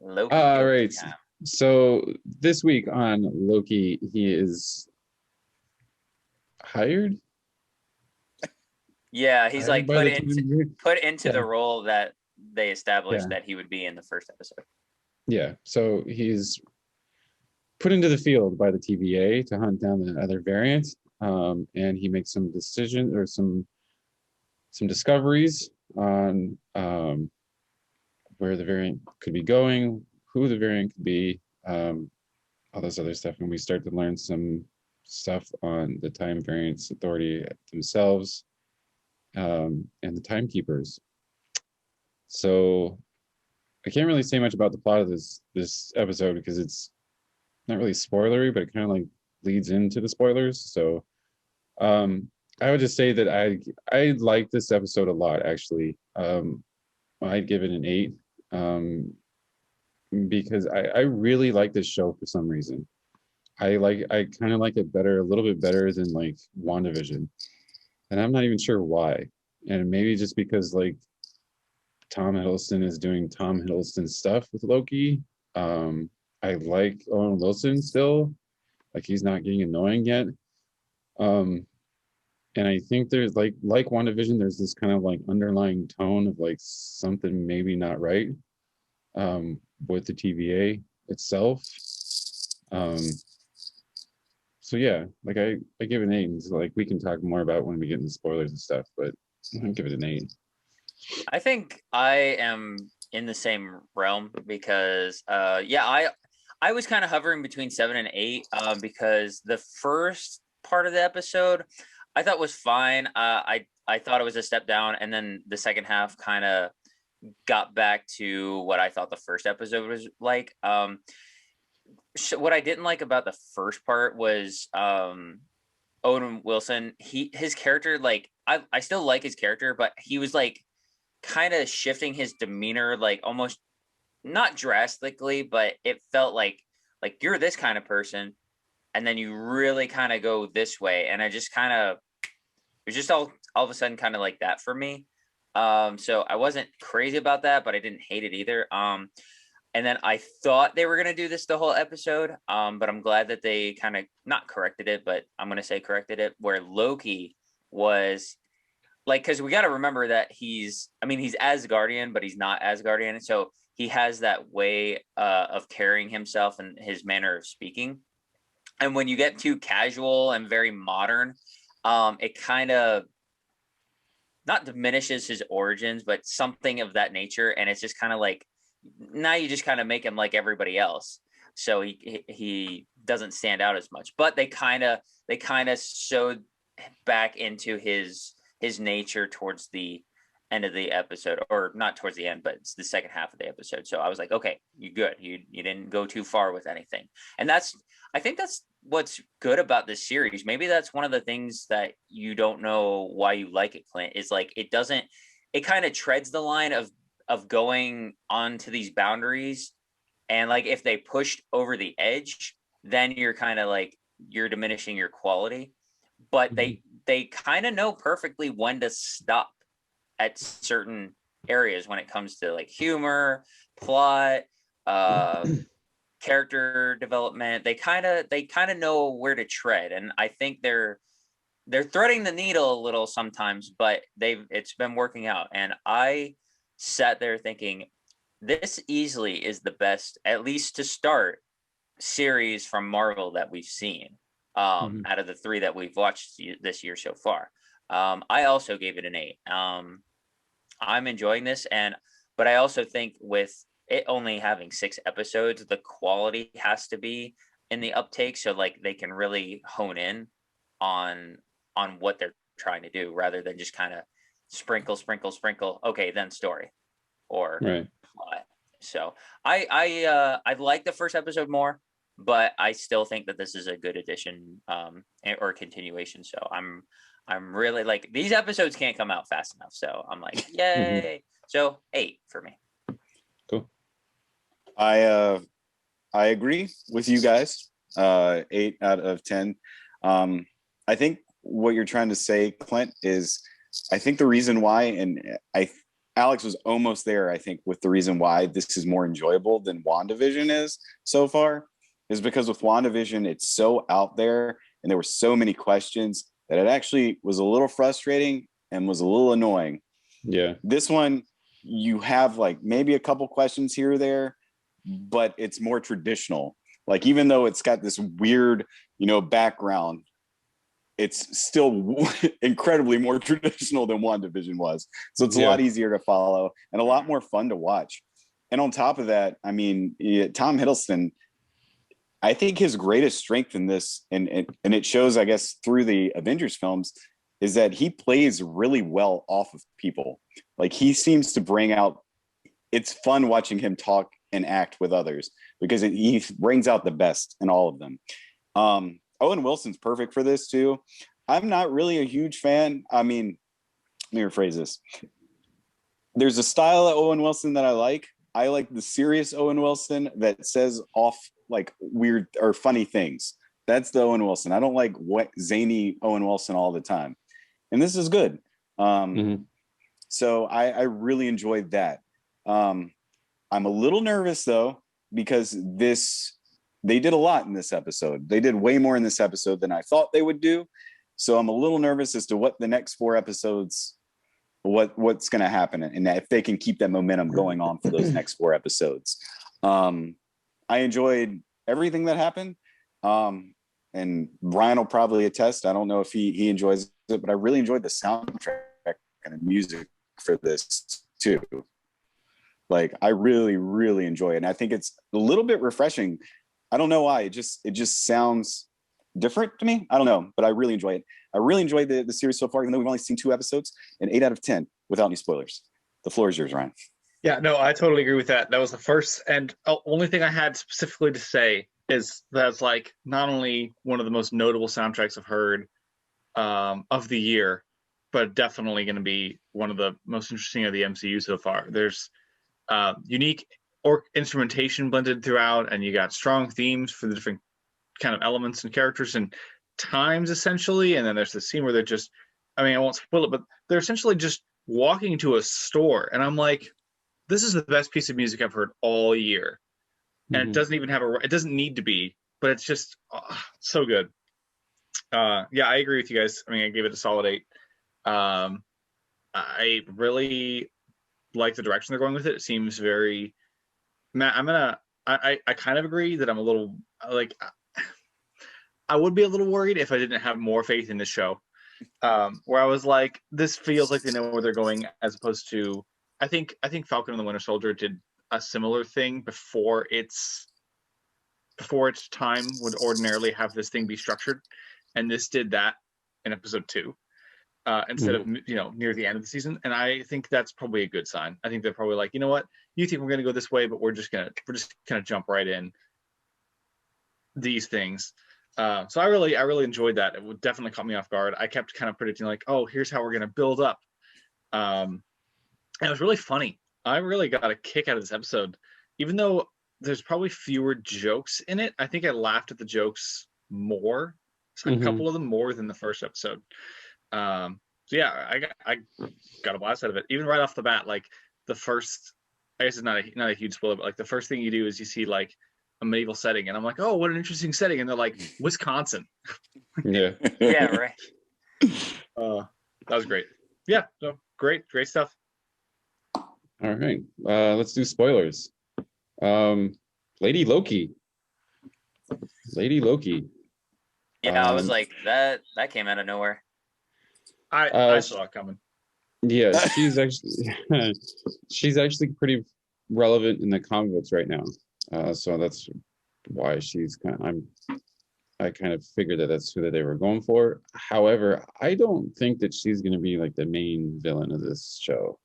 Loki all right. time. So this week on Loki, he is hired. Yeah, he's like put into Yeah. the role that they established that he would be in the first episode. Yeah. So he's put into the field by the TVA to hunt down the other variant. And he makes some decisions or some discoveries on where the variant could be going, who the variant could be, all this other stuff. And we start to learn some stuff on the Time Variance Authority themselves, and the Timekeepers. So I can't really say much about the plot of this episode because it's not really spoilery, but it kind of like leads into the spoilers. So I would just say that I like this episode a lot, actually. I'd give it an 8, because I really like this show for some reason. I kind of like it better, a little bit better than like WandaVision, and I'm not even sure why. And maybe just because like Tom Hiddleston is doing Tom Hiddleston stuff with Loki. I like Owen Wilson still, like he's not getting annoying yet. And I think there's like WandaVision, there's this kind of like underlying tone of like something maybe not right with the TVA itself. So yeah, like I give it an 8, and so like we can talk more about when we get into spoilers and stuff, but I give it an 8. I think I am in the same realm because I was kind of hovering between 7 and 8 because the first part of the episode I thought was fine. I thought it was a step down, and then the second half kind of got back to what I thought the first episode was like. What I didn't like about the first part was Owen Wilson. His character, like I still like his character, but he was like kind of shifting his demeanor, like almost not drastically, but it felt like you're this kind of person, and then you really kind of go this way, and I just kind of it was just all of a sudden kind of like that for me. So I wasn't crazy about that, but I didn't hate it either. And then I thought they were going to do this the whole episode, but I'm glad that they kind of not corrected it, but I'm going to say corrected it, where Loki was like, because we got to remember that he's Asgardian, but he's not Asgardian. So he has that way of carrying himself and his manner of speaking. And when you get too casual and very modern, it kind of not diminishes his origins, but something of that nature. And it's just kind of like, now you just kind of make him like everybody else, so he doesn't stand out as much. But they kind of showed back into his nature towards the end of the episode, or not towards the end, but it's the second half of the episode. So I was like, okay, you good, you didn't go too far with anything. And I think that's what's good about this series. Maybe that's one of the things that you don't know why you like it, Clint, is like it kind of treads the line of going onto these boundaries, and like if they pushed over the edge, then you're kind of like you're diminishing your quality. But they kind of know perfectly when to stop at certain areas when it comes to like humor, plot, character development. They kind of know where to tread, and I think they're threading the needle a little sometimes, but it's been working out. And I sat there thinking, this easily is the best, at least to start, series from Marvel that we've seen out of the 3 that we've watched this year so far. I also gave it an 8. I'm enjoying this, but I also think with it only having 6 episodes, the quality has to be in the uptake, so like they can really hone in on what they're trying to do, rather than just kind of sprinkle, okay, then story or plot. So I like the first episode more, but I still think that this is a good addition or continuation. So I'm really like, these episodes can't come out fast enough, so I'm like, yay. So 8 for me. Cool. I agree with you guys. 8 out of 10. I think what you're trying to say, Clint, is I think the reason why, and Alex was almost there, I think, with the reason why this is more enjoyable than WandaVision is so far, is because with WandaVision, it's so out there and there were so many questions that it actually was a little frustrating and was a little annoying. Yeah. This one, you have like maybe a couple questions here or there, but it's more traditional. Like, even though it's got this weird, background, it's still incredibly more traditional than WandaVision was. So it's a lot easier to follow and a lot more fun to watch. And on top of that, I mean, Tom Hiddleston, I think his greatest strength in this, and it shows, I guess, through the Avengers films, is that he plays really well off of people. Like, he seems to bring out, it's fun watching him talk and act with others because he brings out the best in all of them. Owen Wilson's perfect for this too. I'm not really a huge fan. I mean, let me rephrase this. There's a style of Owen Wilson that I like. I like the serious Owen Wilson that says off like weird or funny things. That's the Owen Wilson. I don't like zany Owen Wilson all the time. And this is good. So I really enjoyed that. I'm a little nervous though, because they did a lot in this episode. They did way more in this episode than I thought they would do. So I'm a little nervous as to what the next 4 episodes, what's going to happen, and if they can keep that momentum going on for those next 4 episodes. I enjoyed everything that happened. And Brian will probably attest. I don't know if he enjoys it, but I really enjoyed the soundtrack and the music for this too. Like, I really, really enjoy it. And I think it's a little bit refreshing. I don't know why. It just sounds different to me. I don't know, but I really enjoy it. I really enjoyed the series so far, even though we've only seen 2 episodes, and 8 out of 10 without any spoilers. The floor is yours, Ryan. Yeah, no, I totally agree with that. That was the first and only thing I had specifically to say is that's like not only one of the most notable soundtracks I've heard of the year, but definitely going to be one of the most interesting of the MCU so far. There's unique instrumentation blended throughout, and you got strong themes for the different kind of elements and characters and times, essentially. And then there's the scene where they're just, I mean, I won't spoil it, but they're essentially just walking to a store, and I'm like, this is the best piece of music I've heard all year. And it doesn't even have it doesn't need to be, but it's just so good. Yeah, I agree with you guys. I mean, I gave it a solid 8. I really like the direction they're going with it. It seems very, Matt, I kind of agree that I'm a little, like, I would be a little worried if I didn't have more faith in this show. Where I was like, this feels like they know where they're going, as opposed to, I think Falcon and the Winter Soldier did a similar thing before its time would ordinarily have this thing be structured, and this did that in episode 2 instead of near the end of the season. And I think that's probably a good sign. I think they're probably like, you know what, you think we're gonna go this way, but we're just gonna jump right in these things. So I really enjoyed that. It would definitely caught me off guard. I kept kind of predicting like, oh, here's how we're gonna build up. And it was really funny. I really got a kick out of this episode, even though there's probably fewer jokes in it. I think I laughed at the jokes more, a couple of them more than the first episode. So yeah, I got a blast out of it. Even right off the bat, like the first, I guess it's not a huge spoiler, but like the first thing you do is you see like a medieval setting, and I'm like, oh, what an interesting setting, and they're like, Wisconsin. Yeah. Yeah, right. That was great. Yeah, so great stuff. All right, let's do spoilers. Lady Loki. Yeah, I was like, that came out of nowhere. I saw it coming. Yeah, she's actually pretty relevant in the comic books right now. So that's why she's I kind of figured that's who they were going for. However, I don't think that she's going to be like the main villain of this show,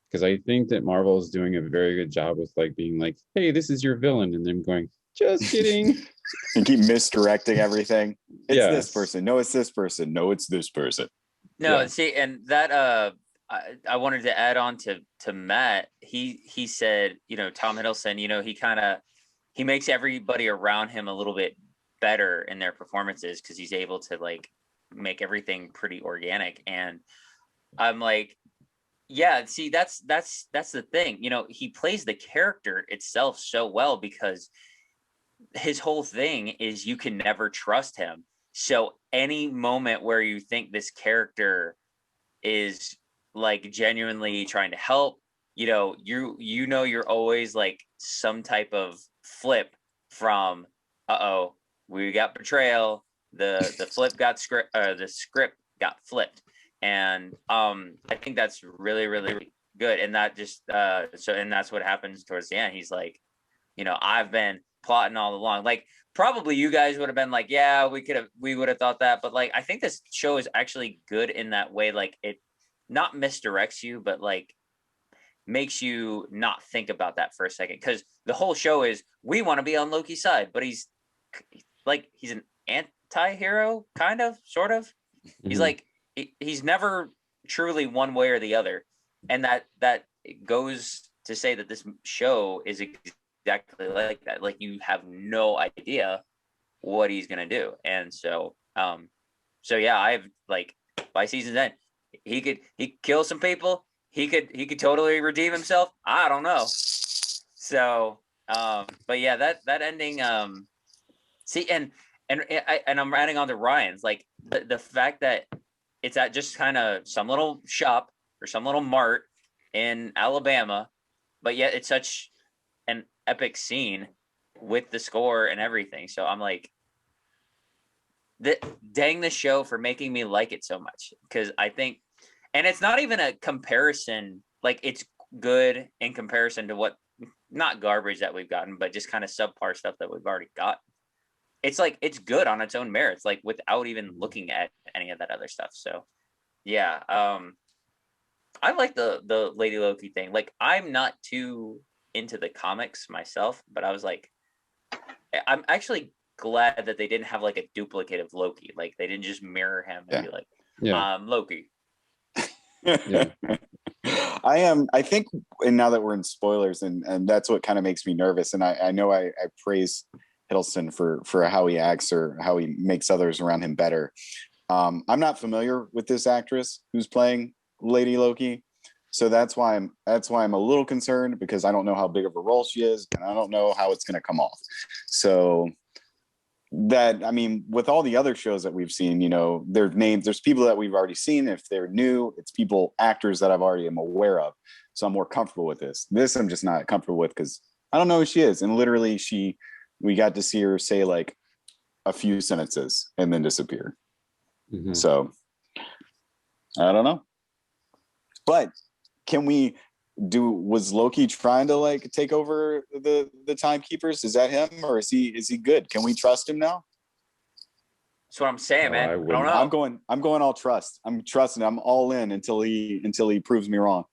because I think that Marvel is doing a very good job with like being like, hey, this is your villain, and them going, just kidding. And keep misdirecting everything. It's this person. No, it's this person. No, it's this person. No, see, and that I wanted to add on to Matt. He said, Tom Hiddleston, he makes everybody around him a little bit better in their performances because he's able to like make everything pretty organic. And I'm like, yeah, see, that's the thing. He plays the character itself so well because his whole thing is you can never trust him. So any moment where you think this character is like genuinely trying to help, you're always like some type of flip from uh-oh, we got betrayal. The script got flipped. And I think that's really, really, really good. And that just and that's what happens towards the end. He's like, I've been plotting all along. Like, probably you guys would have been like, yeah, we would have thought that. But like, I think this show is actually good in that way. Like, it not misdirects you, but like makes you not think about that for a second. Because the whole show is, we want to be on Loki's side, but he's an anti-hero, kind of, sort of. He's like, he's never truly one way or the other. And that goes to say that this show is exactly like that. Like, you have no idea what he's gonna do. And so yeah, I've like, by season's end, he could kill some people. He could totally redeem himself. I don't know. So but yeah, that ending, see, and I'm adding on to Ryan's, like, the fact that it's at just kind of some little shop or some little mart in Alabama, but yet it's such an epic scene with the score and everything. So I'm like, dang the show for making me like it so much. Because I think, and it's not even a comparison, like, it's good in comparison to what, not garbage that we've gotten, but just kind of subpar stuff that we've already got. It's like, it's good on its own merits, like, without even looking at any of that other stuff. So yeah, I like the Lady Loki thing. Like, I'm not too into the comics myself, but I was like, I'm actually glad that they didn't have like a duplicate of Loki. Like, they didn't just mirror him and be like, Loki. I think, and now that we're in spoilers, and that's what kind of makes me nervous. And I know I praise Hiddleston for how he acts or how he makes others around him better. I'm not familiar with this actress who's playing Lady Loki, so that's why I'm a little concerned, because I don't know how big of a role she is, and I don't know how it's going to come off. So that, I mean, with all the other shows that we've seen, there's people that we've already seen. If they're new, it's actors that I've already am aware of. So I'm more comfortable with this. This I'm just not comfortable with, because I don't know who she is. And literally we got to see her say like a few sentences and then disappear. So I don't know. But was Loki trying to like take over the timekeepers? Is that him, or is he good? Can we trust him now? That's what I'm saying, man. I don't know. I'm going all trust. I'm trusting. I'm all in until he proves me wrong.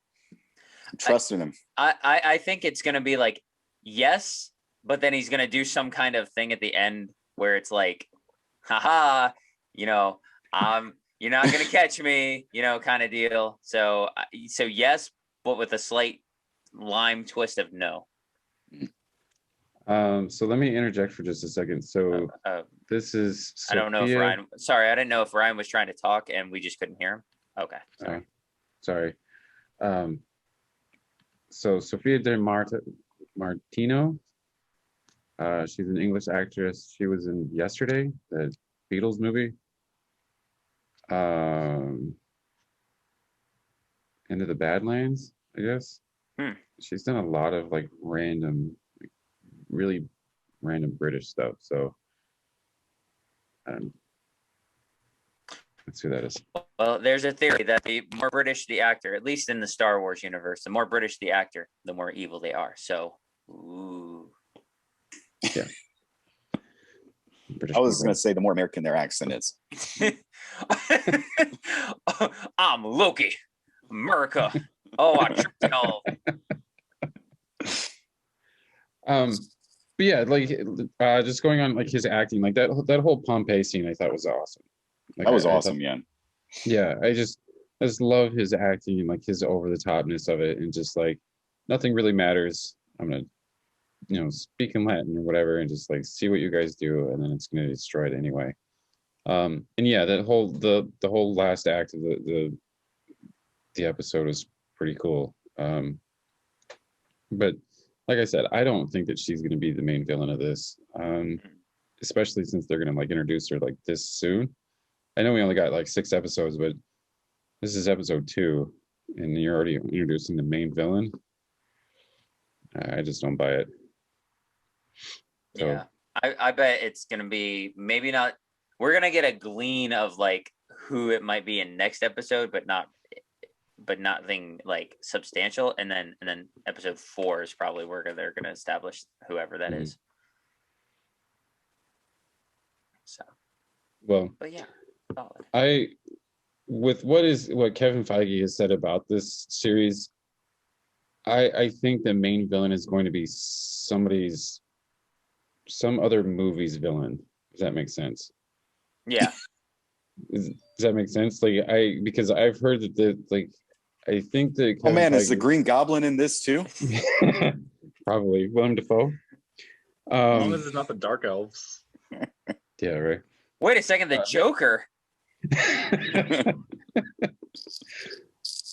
I'm trusting him. I think it's gonna be like, yes, but then he's gonna do some kind of thing at the end where it's like, haha, you're not gonna catch me, kind of deal. So yes, but with a slight lime twist of no. So let me interject for just a second. So this is Sophia. I don't know if Ryan. Sorry, I didn't know if Ryan was trying to talk and we just couldn't hear him. Okay, sorry. So Sophia de Martino. She's an English actress. She was in Yesterday, the Beatles movie. Into the Badlands, I guess. She's done a lot of like random, like, really random British stuff. So let's see who that is. Well, there's a theory that the more British the actor, at least in the Star Wars universe, the more British the actor, the more evil they are. So, ooh. Yeah. I was going to say the more American their accent is. I'm Loki, America. Oh, I tricked it all. But yeah, like just going on like his acting, like that whole Pompeii scene, I thought was awesome. Like, that was awesome, yeah. Yeah, I just love his acting and like his over the topness of it, and just like nothing really matters. I'm gonna speak in Latin or whatever, and just like see what you guys do, and then it's gonna destroy it anyway. And yeah, that whole the whole last act of the episode was pretty cool. But like I said, I don't think that she's gonna be the main villain of this. Especially since they're gonna like introduce her like this soon. I know we only got like 6 episodes, but this is episode 2, and you're already introducing the main villain. I just don't buy it. So, yeah, I bet it's gonna be maybe not. We're gonna get a glean of like who it might be in next episode, but nothing like substantial. And then episode 4 is probably where they're gonna establish whoever that is. So, well, but yeah, solid. With what Kevin Feige has said about this series, I think the main villain is going to be some other movie's villain. Does that make sense? Yeah. Does that make sense? Because I've heard that I think that Kevin Feige, is the Green Goblin in this too? Probably Willem Dafoe. As long as it's not the Dark Elves. Yeah, right. Wait a second, the Joker.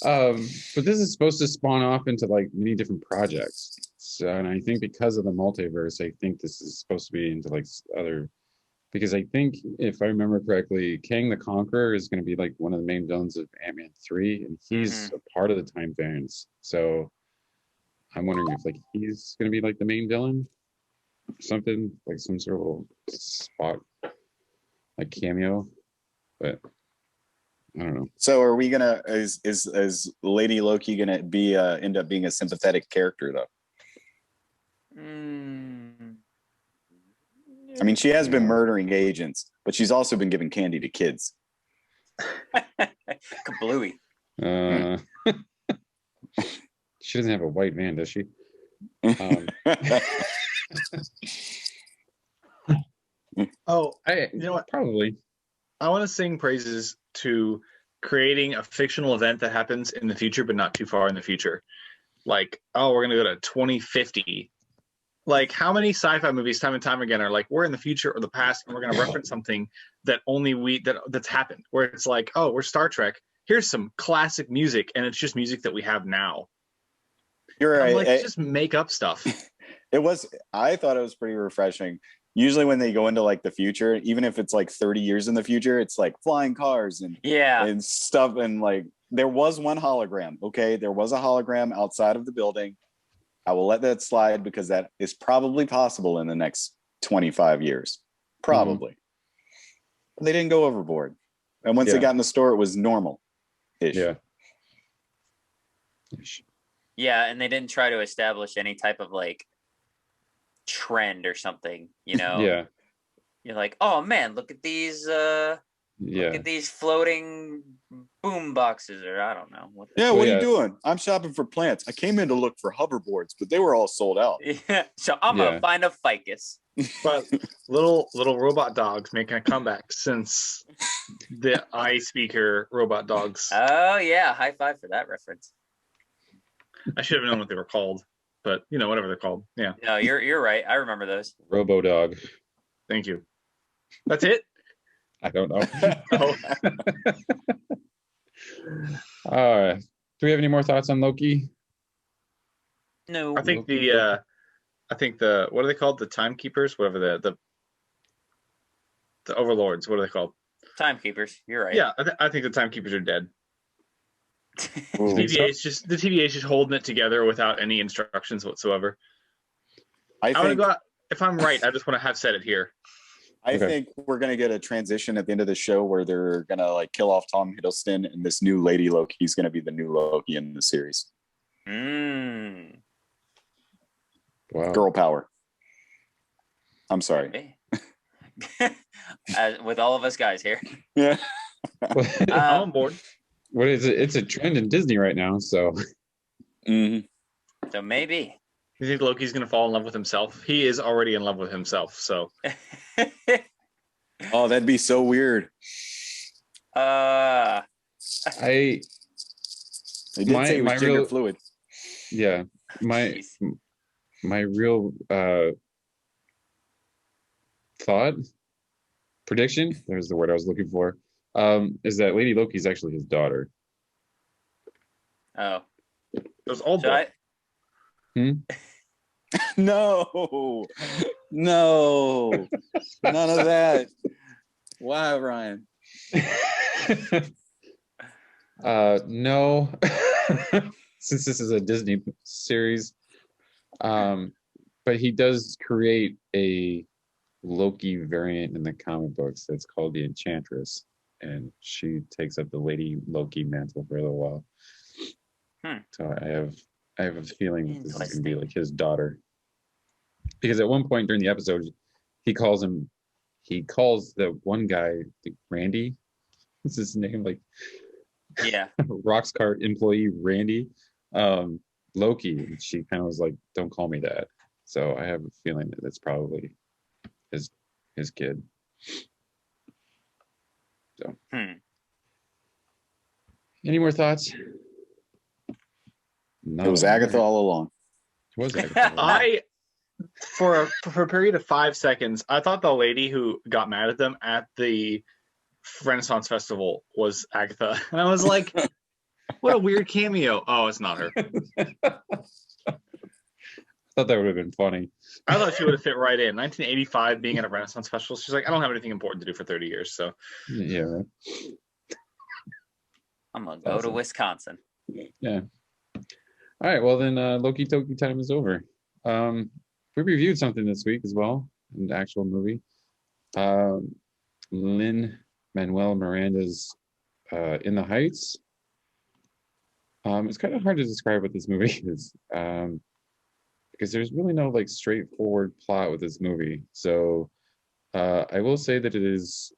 But this is supposed to spawn off into like many different projects. So, and I think because of the multiverse, I think this is supposed to be into like other. Because I think if I remember correctly, Kang the Conqueror is going to be like one of the main villains of Ant-Man 3, and he's a part of the Time Variance. So I'm wondering if like he's going to be like the main villain, or something like some sort of spot, like cameo. But I don't know. So are we gonna is Lady Loki gonna be end up being a sympathetic character though? I mean, she has been murdering agents, but she's also been giving candy to kids. Kablooey. She doesn't have a white man, does she? You know what? Probably. I want to sing praises to creating a fictional event that happens in the future, but not too far in the future. Like, oh, we're going to go to 2050. Like, how many sci-fi movies time and time again are like, we're in the future or the past, and we're going to reference something that that's happened, where it's like, oh, we're Star Trek. Here's some classic music, and it's just music that we have now. You're right. Like, just make up stuff. I thought it was pretty refreshing. Usually when they go into like the future, even if it's like 30 years in the future, it's like flying cars and stuff. And like, there was one hologram. Okay. There was a hologram outside of the building. I will let that slide because that is probably possible in the next 25 years. Probably. They didn't go overboard. And once they got in the store, it was normal-ish. Yeah. Yeah, and they didn't try to establish any type of like trend or something, you know? Yeah. You're like, oh man, look at these look at these floating boom boxes, or I don't know. What are you doing? I'm shopping for plants. I came in to look for hoverboards, but they were all sold out. Yeah. So I'm gonna find a ficus. But little robot dogs making a comeback since the eye speaker robot dogs. Oh yeah, high five for that reference. I should have known what they were called, but you know, whatever they're called. Yeah. No, you're right. I remember those. Robo Dog. Thank you. That's it? I don't know. All right. Do we have any more thoughts on Loki? No. I think the what are they called? The timekeepers? Whatever the overlords. What are they called? Timekeepers. You're right. Yeah, I think the timekeepers are dead. The TVA is just holding it together without any instructions whatsoever. If I'm right, I just want to have said it here. I think we're gonna get a transition at the end of the show where they're gonna like kill off Tom Hiddleston, and this new Lady Loki is gonna be the new Loki in the series. Wow. Girl power. I'm sorry. With all of us guys here. Yeah. I'm on board. What is it? It's a trend in Disney right now, so. So maybe. You think Loki's gonna fall in love with himself? He is already in love with himself, so. Oh, that'd be so weird. They did say it was gender fluid. Yeah. My real prediction, there's the word I was looking for, is that Lady Loki is actually his daughter. Oh. Those old boy. No, none of that. Why, Ryan? No, since this is a Disney series, but he does create a Loki variant in the comic books that's called the Enchantress, and she takes up the Lady Loki mantle for a little while. So I have a feeling that this is gonna be like his daughter, because at one point during the episode, he calls the one guy, Randy. What's his name? Like, yeah, Roxcart employee Randy, Loki. And she kind of was like, "Don't call me that." So I have a feeling that it's probably his kid. So, any more thoughts? No. It was Agatha all along. It was Agatha. For a period of 5 seconds, I thought the lady who got mad at them at the Renaissance Festival was Agatha, and I was like, "What a weird cameo!" Oh, it's not her. I thought that would have been funny. I thought she would have fit right in. 1985, being at a Renaissance Festival, she's like, "I don't have anything important to do for 30 years, so." Yeah. Right. I'm gonna go to Wisconsin. Yeah. All right. Well, then Loki Dokie Time is over. We reviewed something this week as well, an actual movie. Lin-Manuel Miranda's In the Heights. It's kind of hard to describe what this movie is, because there's really no like straightforward plot with this movie. So I will say that it is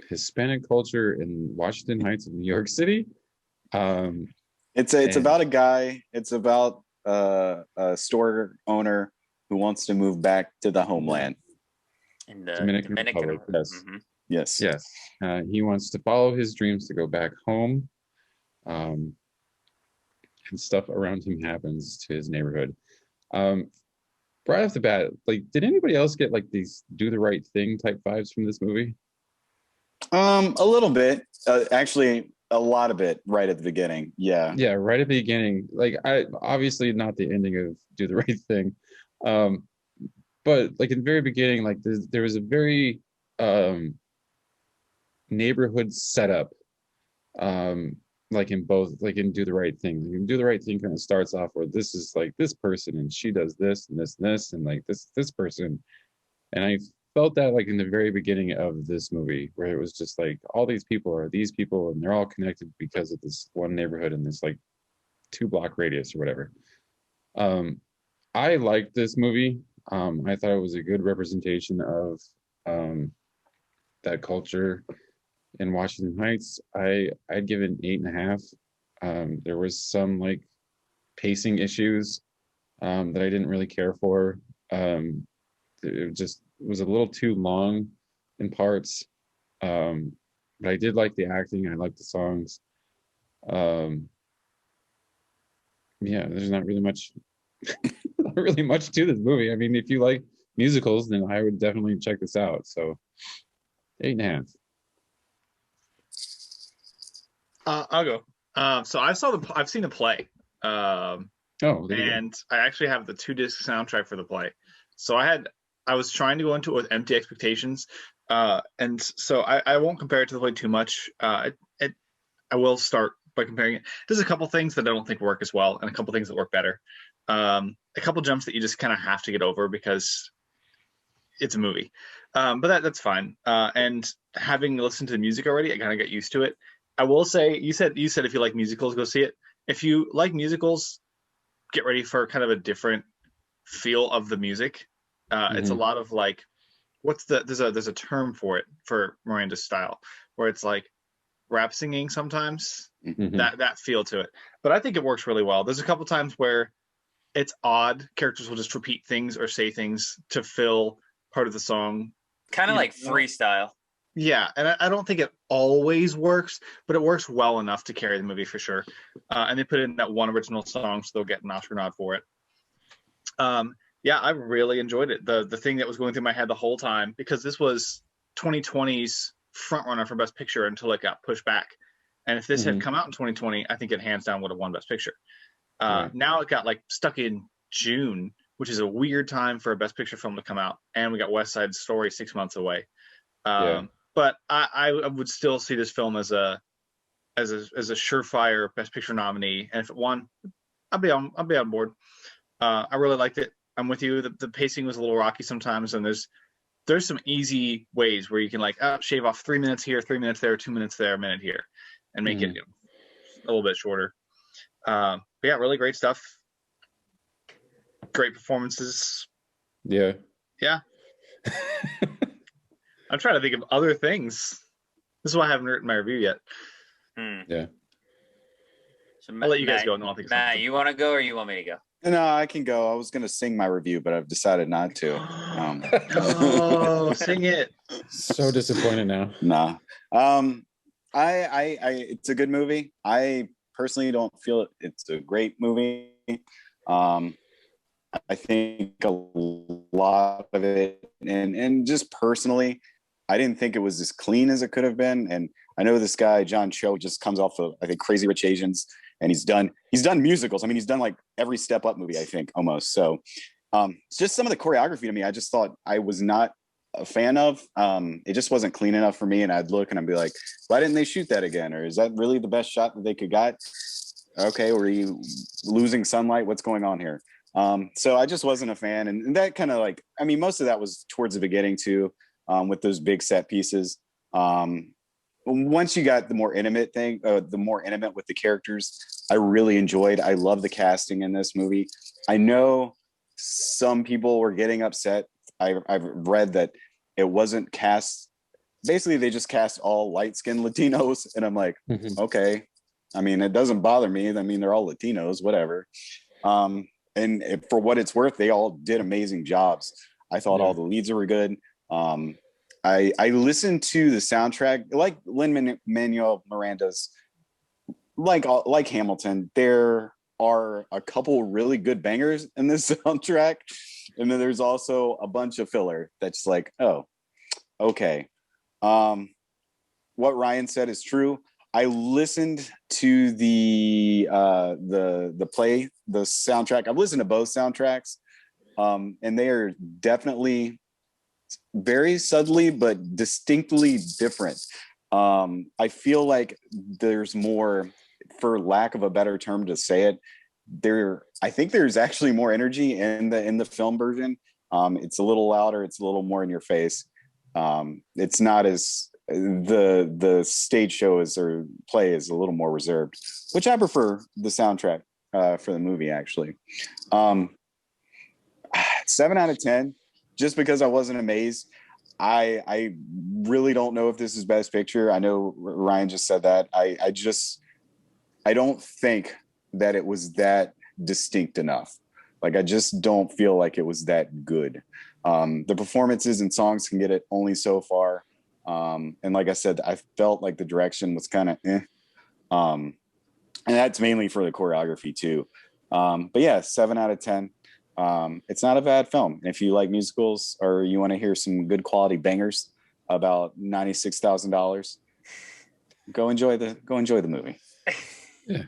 Hispanic culture in Washington Heights of New York City. It's about a guy. It's about a store owner who wants to move back to the homeland. In the Dominican Republic. Yes. Mm-hmm. Yes. He wants to follow his dreams to go back home. And stuff around him happens to his neighborhood. Right off the bat, like, did anybody else get like these do the right thing type vibes from this movie? A little bit. Actually, a lot of it right at the beginning. Yeah, right at the beginning. Like, I obviously not the ending of Do the Right Thing, but like in the very beginning, like there was a very neighborhood setup, like in both, like in Do the Right Thing. Like in Do the Right Thing kind of starts off where this is like this person and she does this and this and this and like this person, and I felt that like in the very beginning of this movie, where it was just like all these people are these people and they're all connected because of this one neighborhood in this like 2-block radius or whatever. I liked this movie. I thought it was a good representation of that culture in Washington Heights. I'd give it an 8.5. There was some like pacing issues that I didn't really care for. It just was a little too long in parts, but I did like the acting. I liked the songs. There's not really much not really much to this movie. I mean, if you like musicals, then I would definitely check this out. So 8.5. I'll go. So I've seen the play. And I actually have the 2-disc soundtrack for the play. So I was trying to go into it with empty expectations, and so I won't compare it to the play too much. I will start by comparing it. There's a couple things that I don't think work as well, and a couple things that work better. A couple jumps that you just kind of have to get over because it's a movie, but that's fine. And having listened to the music already, I kind of got used to it. I will say, you said if you like musicals, go see it. If you like musicals, get ready for kind of a different feel of the music. It's a lot of like, there's a term for it, for Miranda's style, where it's like rap singing sometimes, that feel to it. But I think it works really well. There's a couple times where it's odd. Characters will just repeat things or say things to fill part of the song. Kind of like freestyle. Yeah, and I don't think it always works, but it works well enough to carry the movie for sure. And they put in that one original song, so they'll get an Oscar nod for it. Yeah, I really enjoyed it. The thing that was going through my head the whole time, because this was 2020's frontrunner for Best Picture until it got pushed back. And if this had come out in 2020, I think it hands down would have won Best Picture. Now it got like stuck in June, which is a weird time for a Best Picture film to come out. And we got West Side Story 6 months away. But I would still see this film as a surefire Best Picture nominee. And if it won, I'd be on board. I really liked it. I'm with you. The pacing was a little rocky sometimes, and there's some easy ways where you can like shave off 3 minutes here, 3 minutes there, 2 minutes there, a minute here, and make it a little bit shorter. But yeah, really great stuff. Great performances. Yeah. I'm trying to think of other things. This is why I haven't written my review yet. Yeah. So I'll let you guys go, and then I'll think of Matt, something. you want to go or you want me to go? No, I can go. I was going to sing my review, but I've decided not to. Oh, sing it. So disappointed now. Nah. It's a good movie. I personally don't feel it's a great movie. I think a lot of it, and just personally, I didn't think it was as clean as it could have been. And I know this guy, John Cho, just comes off of, I think, Crazy Rich Asians, and he's done musicals. I mean, he's done like every Step Up movie, I think, almost. So it's just some of the choreography to me, I just thought I was not a fan of. It just wasn't clean enough for me. And I'd look and I'd be like, why didn't they shoot that again? Or is that really the best shot that they could get? Okay, were you losing sunlight? What's going on here? So I just wasn't a fan. And that kind of like, I mean, most of that was towards the beginning too, with those big set pieces. Once you got the more intimate with the characters, I really enjoyed. I love the casting in this movie. I know some people were getting upset. I've read that it wasn't cast. Basically, they just cast all light-skinned Latinos, and I'm like, okay. I mean, it doesn't bother me. I mean, they're all Latinos, whatever. And for what it's worth, they all did amazing jobs. I thought all the leads were good. I listened to the soundtrack, like Lin-Manuel Miranda's, like Hamilton. There are a couple really good bangers in this soundtrack, and then there's also a bunch of filler that's like, oh, okay. What Ryan said is true. I listened to the soundtrack. I've listened to both soundtracks, and they are definitely very subtly but distinctly different. I feel like there's more, for lack of a better term to say it, I think there's actually more energy in the film version. It's a little louder. It's a little more in your face. It's not as the stage show or play is a little more reserved, which I prefer the soundtrack for the movie actually. 7 out of 10, just because I wasn't amazed. I really don't know if this is Best Picture. I know Ryan just said that. I don't think that it was that distinct enough. Like, I just don't feel like it was that good. The performances and songs can get it only so far. And like I said, I felt like the direction was kind of and that's mainly for the choreography too. But yeah, 7 out of 10. It's not a bad film. If you like musicals or you want to hear some good quality bangers about $96,000, go enjoy the movie. Yeah.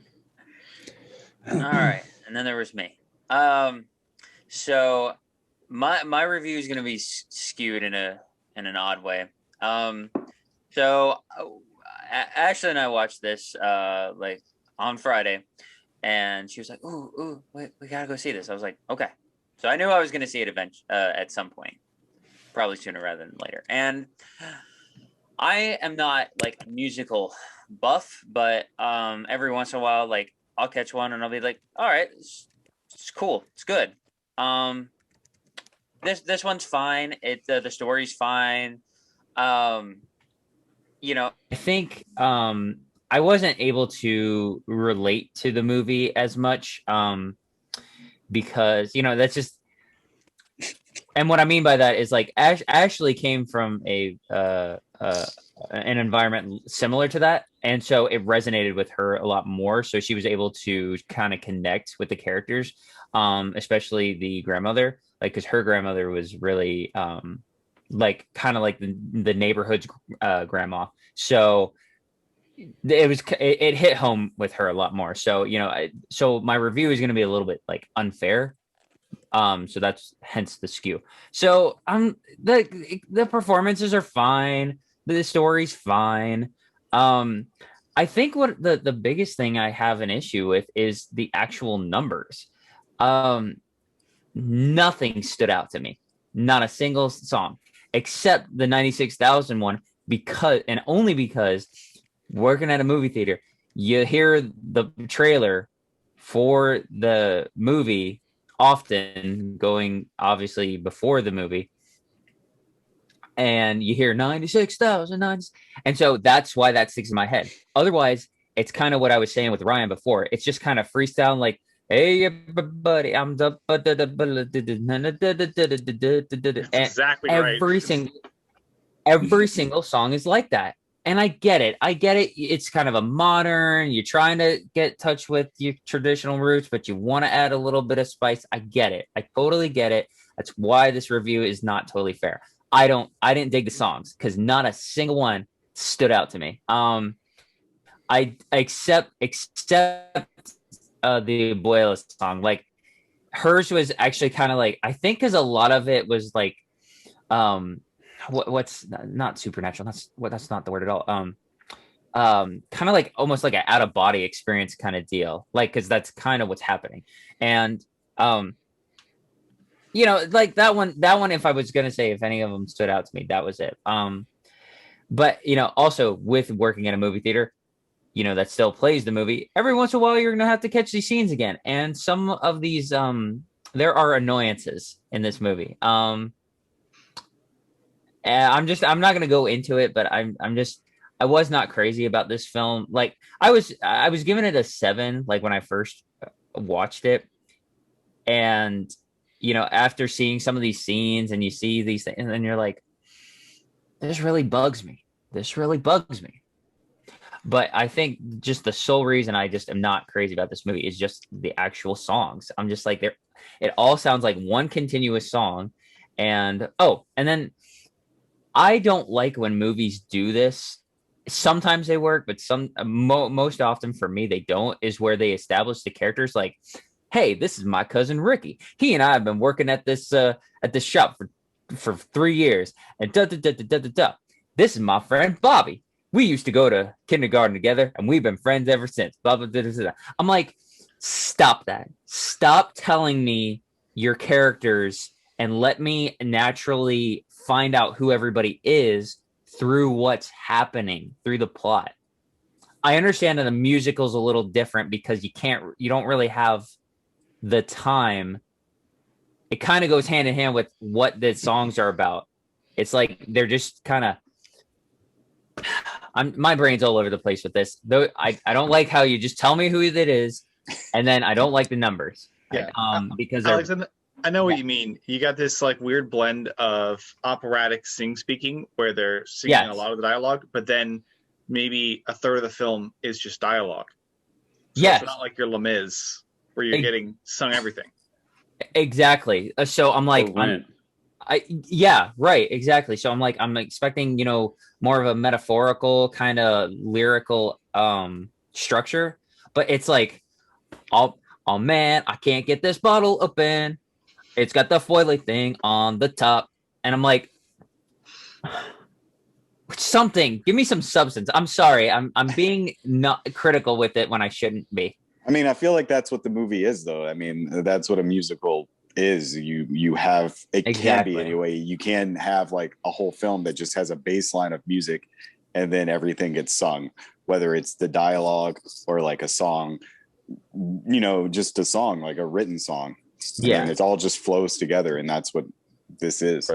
All right, and then there was me. So my review is going to be skewed in an odd way. So Ashley and I watched this like on Friday, and she was like, "Ooh, wait, we gotta go see this." I was like, "Okay." So I knew I was going to see it at some point, probably sooner rather than later. And I am not like a musical buff, but every once in a while, like I'll catch one and I'll be like, "All right, it's cool, it's good." This one's fine. The story's fine. I think I wasn't able to relate to the movie as much because that's just, and what I mean by that is like Ashley came from an environment similar to that, and so it resonated with her a lot more, so she was able to kind of connect with the characters, especially the grandmother, like because her grandmother was really like kind of like the neighborhood's grandma, so it hit home with her a lot more. So so my review is going to be a little bit like unfair, so that's hence the skew. So the performances are fine, the story's fine. I think what the biggest thing I have an issue with is the actual numbers. nothing stood out to me. Not a single song, except the 96,000 one, because, and only because, working at a movie theater, you hear the trailer for the movie often going, obviously, before the movie, and you hear 96,000, and so that's why that sticks in my head. Otherwise, it's kind of what I was saying with Ryan before. It's just kind of freestyle, like, hey everybody, I'm the exactly right. Every single song is like that. And I get it. It's kind of a modern, you're trying to get in touch with your traditional roots, but you want to add a little bit of spice. I get it. I totally get it. That's why this review is not totally fair. I didn't dig the songs because not a single one stood out to me. I except the Abuela song. Like, hers was actually kind of like, I think because a lot of it was like, what's not supernatural. That's not the word at all. Kind of like almost like an out of body experience kind of deal. Like, because that's kind of what's happening. And you know, like that one, if I was going to say if any of them stood out to me, that was it. But, you know, also with working in a movie theater, you know, that still plays the movie, every once in a while, you're going to have to catch these scenes again. And some of these, there are annoyances in this movie. And I'm not going to go into it, but I was not crazy about this film. Like, I was giving it a 7, like when I first watched it. And, you know, after seeing some of these scenes and you see these things, and then you're like, this really bugs me. But I think just the sole reason I just am not crazy about this movie is just the actual songs. I'm just like, it all sounds like one continuous song. And then I don't like when movies do this. Sometimes they work, but most often for me, they don't, is where they establish the characters like, hey, this is my cousin Ricky. He and I have been working at this shop for 3 years. And this is my friend Bobby. We used to go to kindergarten together, and we've been friends ever since. Blah, blah, blah, blah, blah. I'm like, stop that. Stop telling me your characters and let me naturally find out who everybody is through what's happening, through the plot. I understand that a musical's a little different because you don't really have the time. It kind of goes hand in hand with what the songs are about. It's like they're just kind of, my brain's all over the place with this. Though I don't like how you just tell me who it is, and then I don't like the numbers. Yeah. Because Alex, I know what you mean. You got this like weird blend of operatic speaking where they're singing a lot of the dialogue, but then maybe a third of the film is just dialogue. So it's not like your Les Mis where you're getting sung everything. Exactly. So I'm like, right, exactly. So I'm expecting, you know, more of a metaphorical kind of lyrical structure, but it's like, oh man, I can't get this bottle open. It's got the foily thing on the top, and I'm like, something. Give me some substance. I'm sorry. I'm being not critical with it when I shouldn't be. I mean, I feel like that's what the movie is, though. I mean, that's what a musical is. You have, it can be anyway. You can have like a whole film that just has a baseline of music and then everything gets sung, whether it's the dialogue or like a song, you know, just a song, like a written song. Yeah. And it all just flows together. And that's what this is.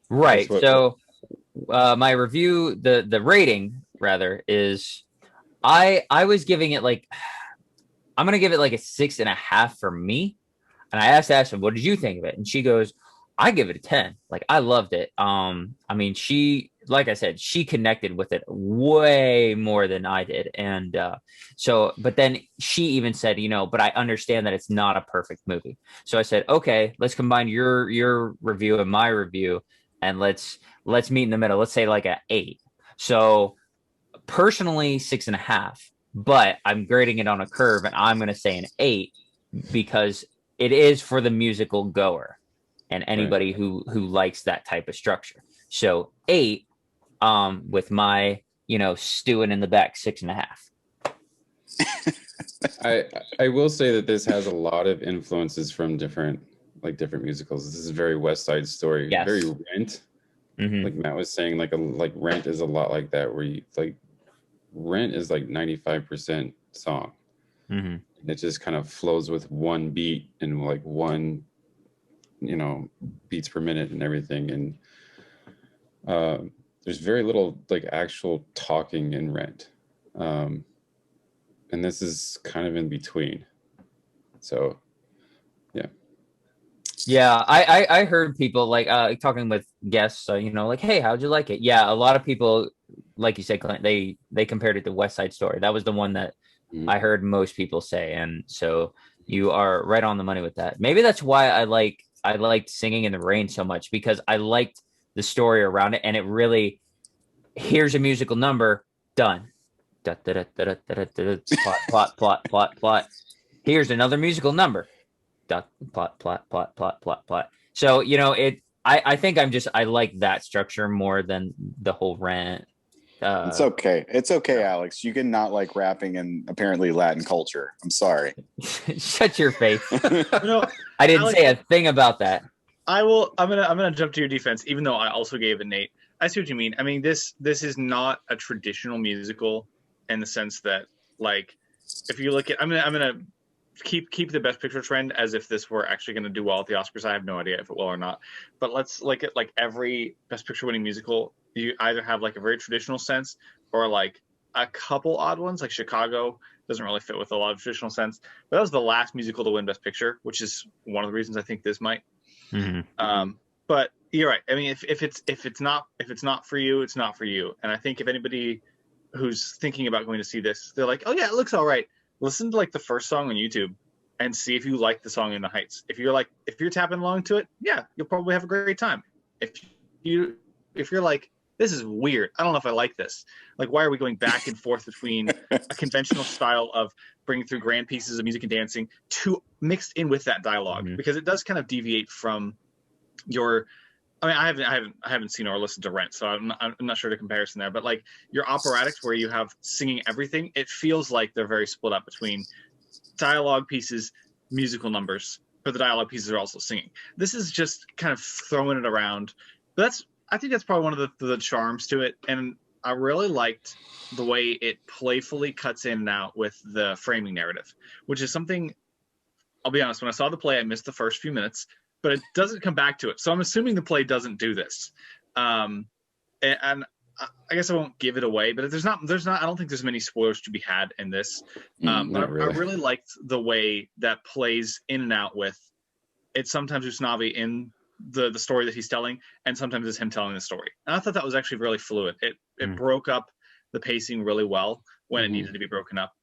Right. So my review, the rating rather, is I was giving it like, I'm going to give it like a 6.5 for me. And I asked Ashley, what did you think of it? And she goes, I give it a 10. Like, I loved it. I mean, she, like I said, she connected with it way more than I did. And but then she even said, you know, but I understand that it's not a perfect movie. So I said, okay, let's combine your review and my review, and let's meet in the middle. Let's say like an 8. So personally, 6.5. But I'm grading it on a curve, and I'm going to say an 8 because it is for the musical goer and anybody who likes that type of structure. So 8, with my, you know, stewing in the back, 6.5. I will say that this has a lot of influences from different like different musicals. This is very West Side Story, Yes. very Rent. Mhm. Like Matt was saying, like Rent is a lot like that, where you like Rent is like 95% song. Mhm. And it just kind of flows with one beat and like one, you know, beats per minute and everything. And there's very little like actual talking in Rent. And this is kind of in between. So, yeah. Yeah, I heard people like talking with guests, you know, like, hey, how'd you like it? Yeah, a lot of people, like you said, Clint, they compared it to West Side Story. That was the one that I heard most people say, and so you are right on the money with that. Maybe that's why I liked Singing in the Rain so much, because I liked the story around it, and it really, here's a musical number, done. Da, da, da, da, da, da, da, plot. Here's another musical number. Plot. So, you know, I think I like that structure more than the whole Rent. It's okay. It's okay, Alex. You can not like rapping and apparently Latin culture. I'm sorry. Shut your face. No, I didn't Alex, say a thing about that. I'm gonna jump to your defense, even though I also gave it an 8. I see what you mean. I mean, this is not a traditional musical in the sense that, like, if you look at, I'm gonna keep the Best Picture trend as if this were actually going to do well at the Oscars. I have no idea if it will or not. But let's look at like every Best Picture winning musical. You either have like a very traditional sense or like a couple odd ones. Like Chicago doesn't really fit with a lot of traditional sense. But that was the last musical to win Best Picture, which is one of the reasons I think this might. Mm-hmm. But you're right. I mean, if it's not for you, it's not for you. And I think if anybody who's thinking about going to see this, they're like, oh yeah, it looks all right. Listen to like the first song on YouTube and see if you like the song In the Heights. If you're tapping along to it, yeah, you'll probably have a great time. If you're like, this is weird, I don't know if I like this. Like, why are we going back and forth between a conventional style of bringing through grand pieces of music and dancing to mixed in with that dialogue? Mhm. Because it does kind of deviate from your. I mean, I haven't seen or listened to Rent, so I'm not sure the comparison there. But like your operatics, where you have singing everything, it feels like they're very split up between dialogue pieces, musical numbers, but the dialogue pieces are also singing. This is just kind of throwing it around. But I think that's probably one of the charms to it, and I really liked the way it playfully cuts in and out with the framing narrative, which is something. I'll be honest, when I saw the play, I missed the first few minutes. But it doesn't come back to it. So I'm assuming the play doesn't do this. And I guess I won't give it away, but there's not, I don't think there's many spoilers to be had in this. But really. I really liked the way that plays in and out with it. Sometimes Usnavi in the story that he's telling, and sometimes it's him telling the story. And I thought that was actually really fluid. It broke up the pacing really well when it needed to be broken up.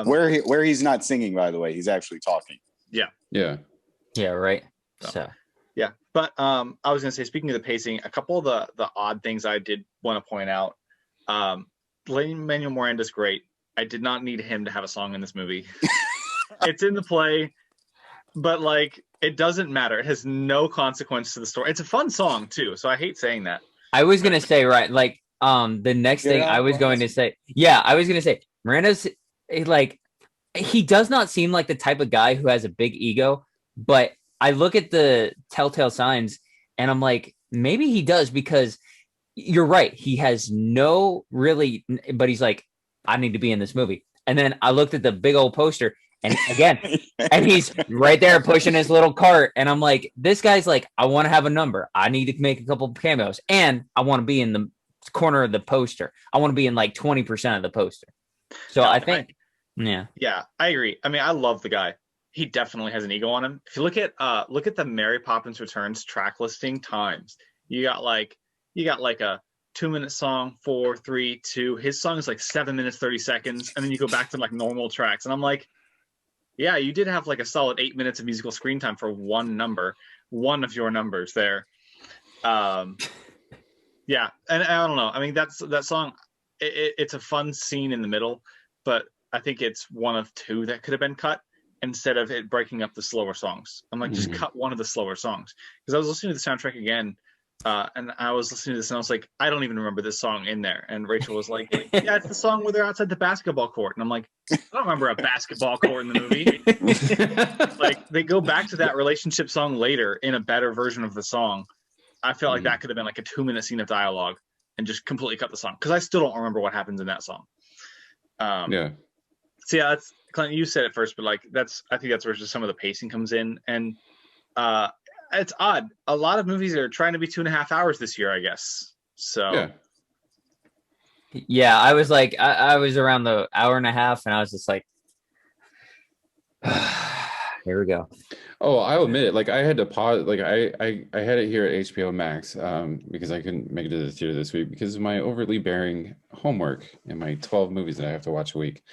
Where he's not singing, by the way, he's actually talking. Yeah. Yeah, right. So yeah, but I was gonna say, speaking of the pacing, a couple of the odd things I did want to point out. Lin-Manuel Miranda's great. I did not need him to have a song in this movie. It's in the play, but like it doesn't matter. It has no consequence to the story. It's a fun song too, so I hate saying that. I was gonna say, right, like the next thing I was going to say, Miranda's like, he does not seem like the type of guy who has a big ego. But I look at the telltale signs and I'm like, maybe he does, because you're right. He has no really, but he's like, I need to be in this movie. And then I looked at the big old poster and again, and he's right there pushing his little cart. And I'm like, this guy's like, I want to have a number. I need to make a couple of cameos and I want to be in the corner of the poster. I want to be in like 20% of the poster. So I think, yeah, I agree. I mean, I love the guy. He definitely has an ego on him. If you look at the Mary Poppins Returns track listing times, you got like a 2-minute song, 4, 3, 2. His song is like 7 minutes 30 seconds, and then you go back to like normal tracks, and I'm like, yeah, you did have like a solid 8 minutes of musical screen time for one of your numbers there. Yeah, and I don't know. I mean, that song. It's a fun scene in the middle, but I think it's one of two that could have been cut, instead of it breaking up the slower songs. I'm like, just cut one of the slower songs. Because I was listening to the soundtrack again And I was listening to this and I was like, I don't even remember this song in there. And Rachel was like, yeah, it's the song where they're outside the basketball court. And I'm like, I don't remember a basketball court in the movie. Like, they go back to that relationship song later in a better version of the song. I felt like that could have been like a 2-minute scene of dialogue and just completely cut the song. Because I still don't remember what happens in that song. Yeah. So yeah, that's Clint, you said it first, but like I think that's where just some of the pacing comes in. And it's odd. A lot of movies are trying to be 2.5 hours this year, I guess. So yeah, I was like, I was around the hour and a half, and I was just like, here we go. Oh, I'll admit it. Like I had to pause. Like I had it here at HBO Max because I couldn't make it to the theater this week because of my overly bearing homework and my 12 movies that I have to watch a week.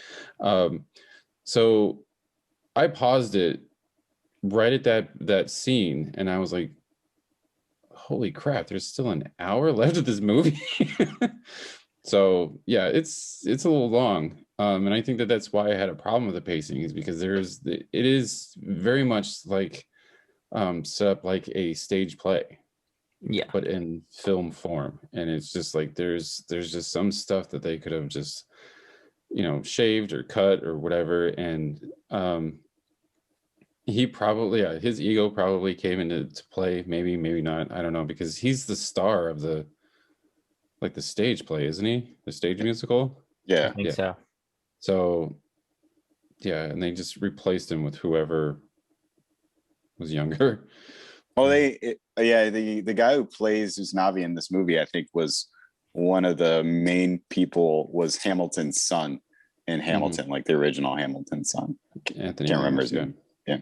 So I paused it right at that scene, and I was like, "Holy crap! There's still an hour left of this movie." So yeah, it's a little long. And I think that's why I had a problem with the pacing, is because it is very much like set up like a stage play, but in film form, and it's just like there's just some stuff that they could have just shaved or cut or whatever, and he probably his ego probably came into play, maybe not, I don't know, because he's the star of the stage play, isn't he? The stage musical. Yeah, I think so. So, yeah, and they just replaced him with whoever was younger. Oh, the guy who plays Usnavi in this movie, I think, was one of the main people, was Hamilton's son in Hamilton, like the original Hamilton son. Anthony. Can't remember his name. Yeah.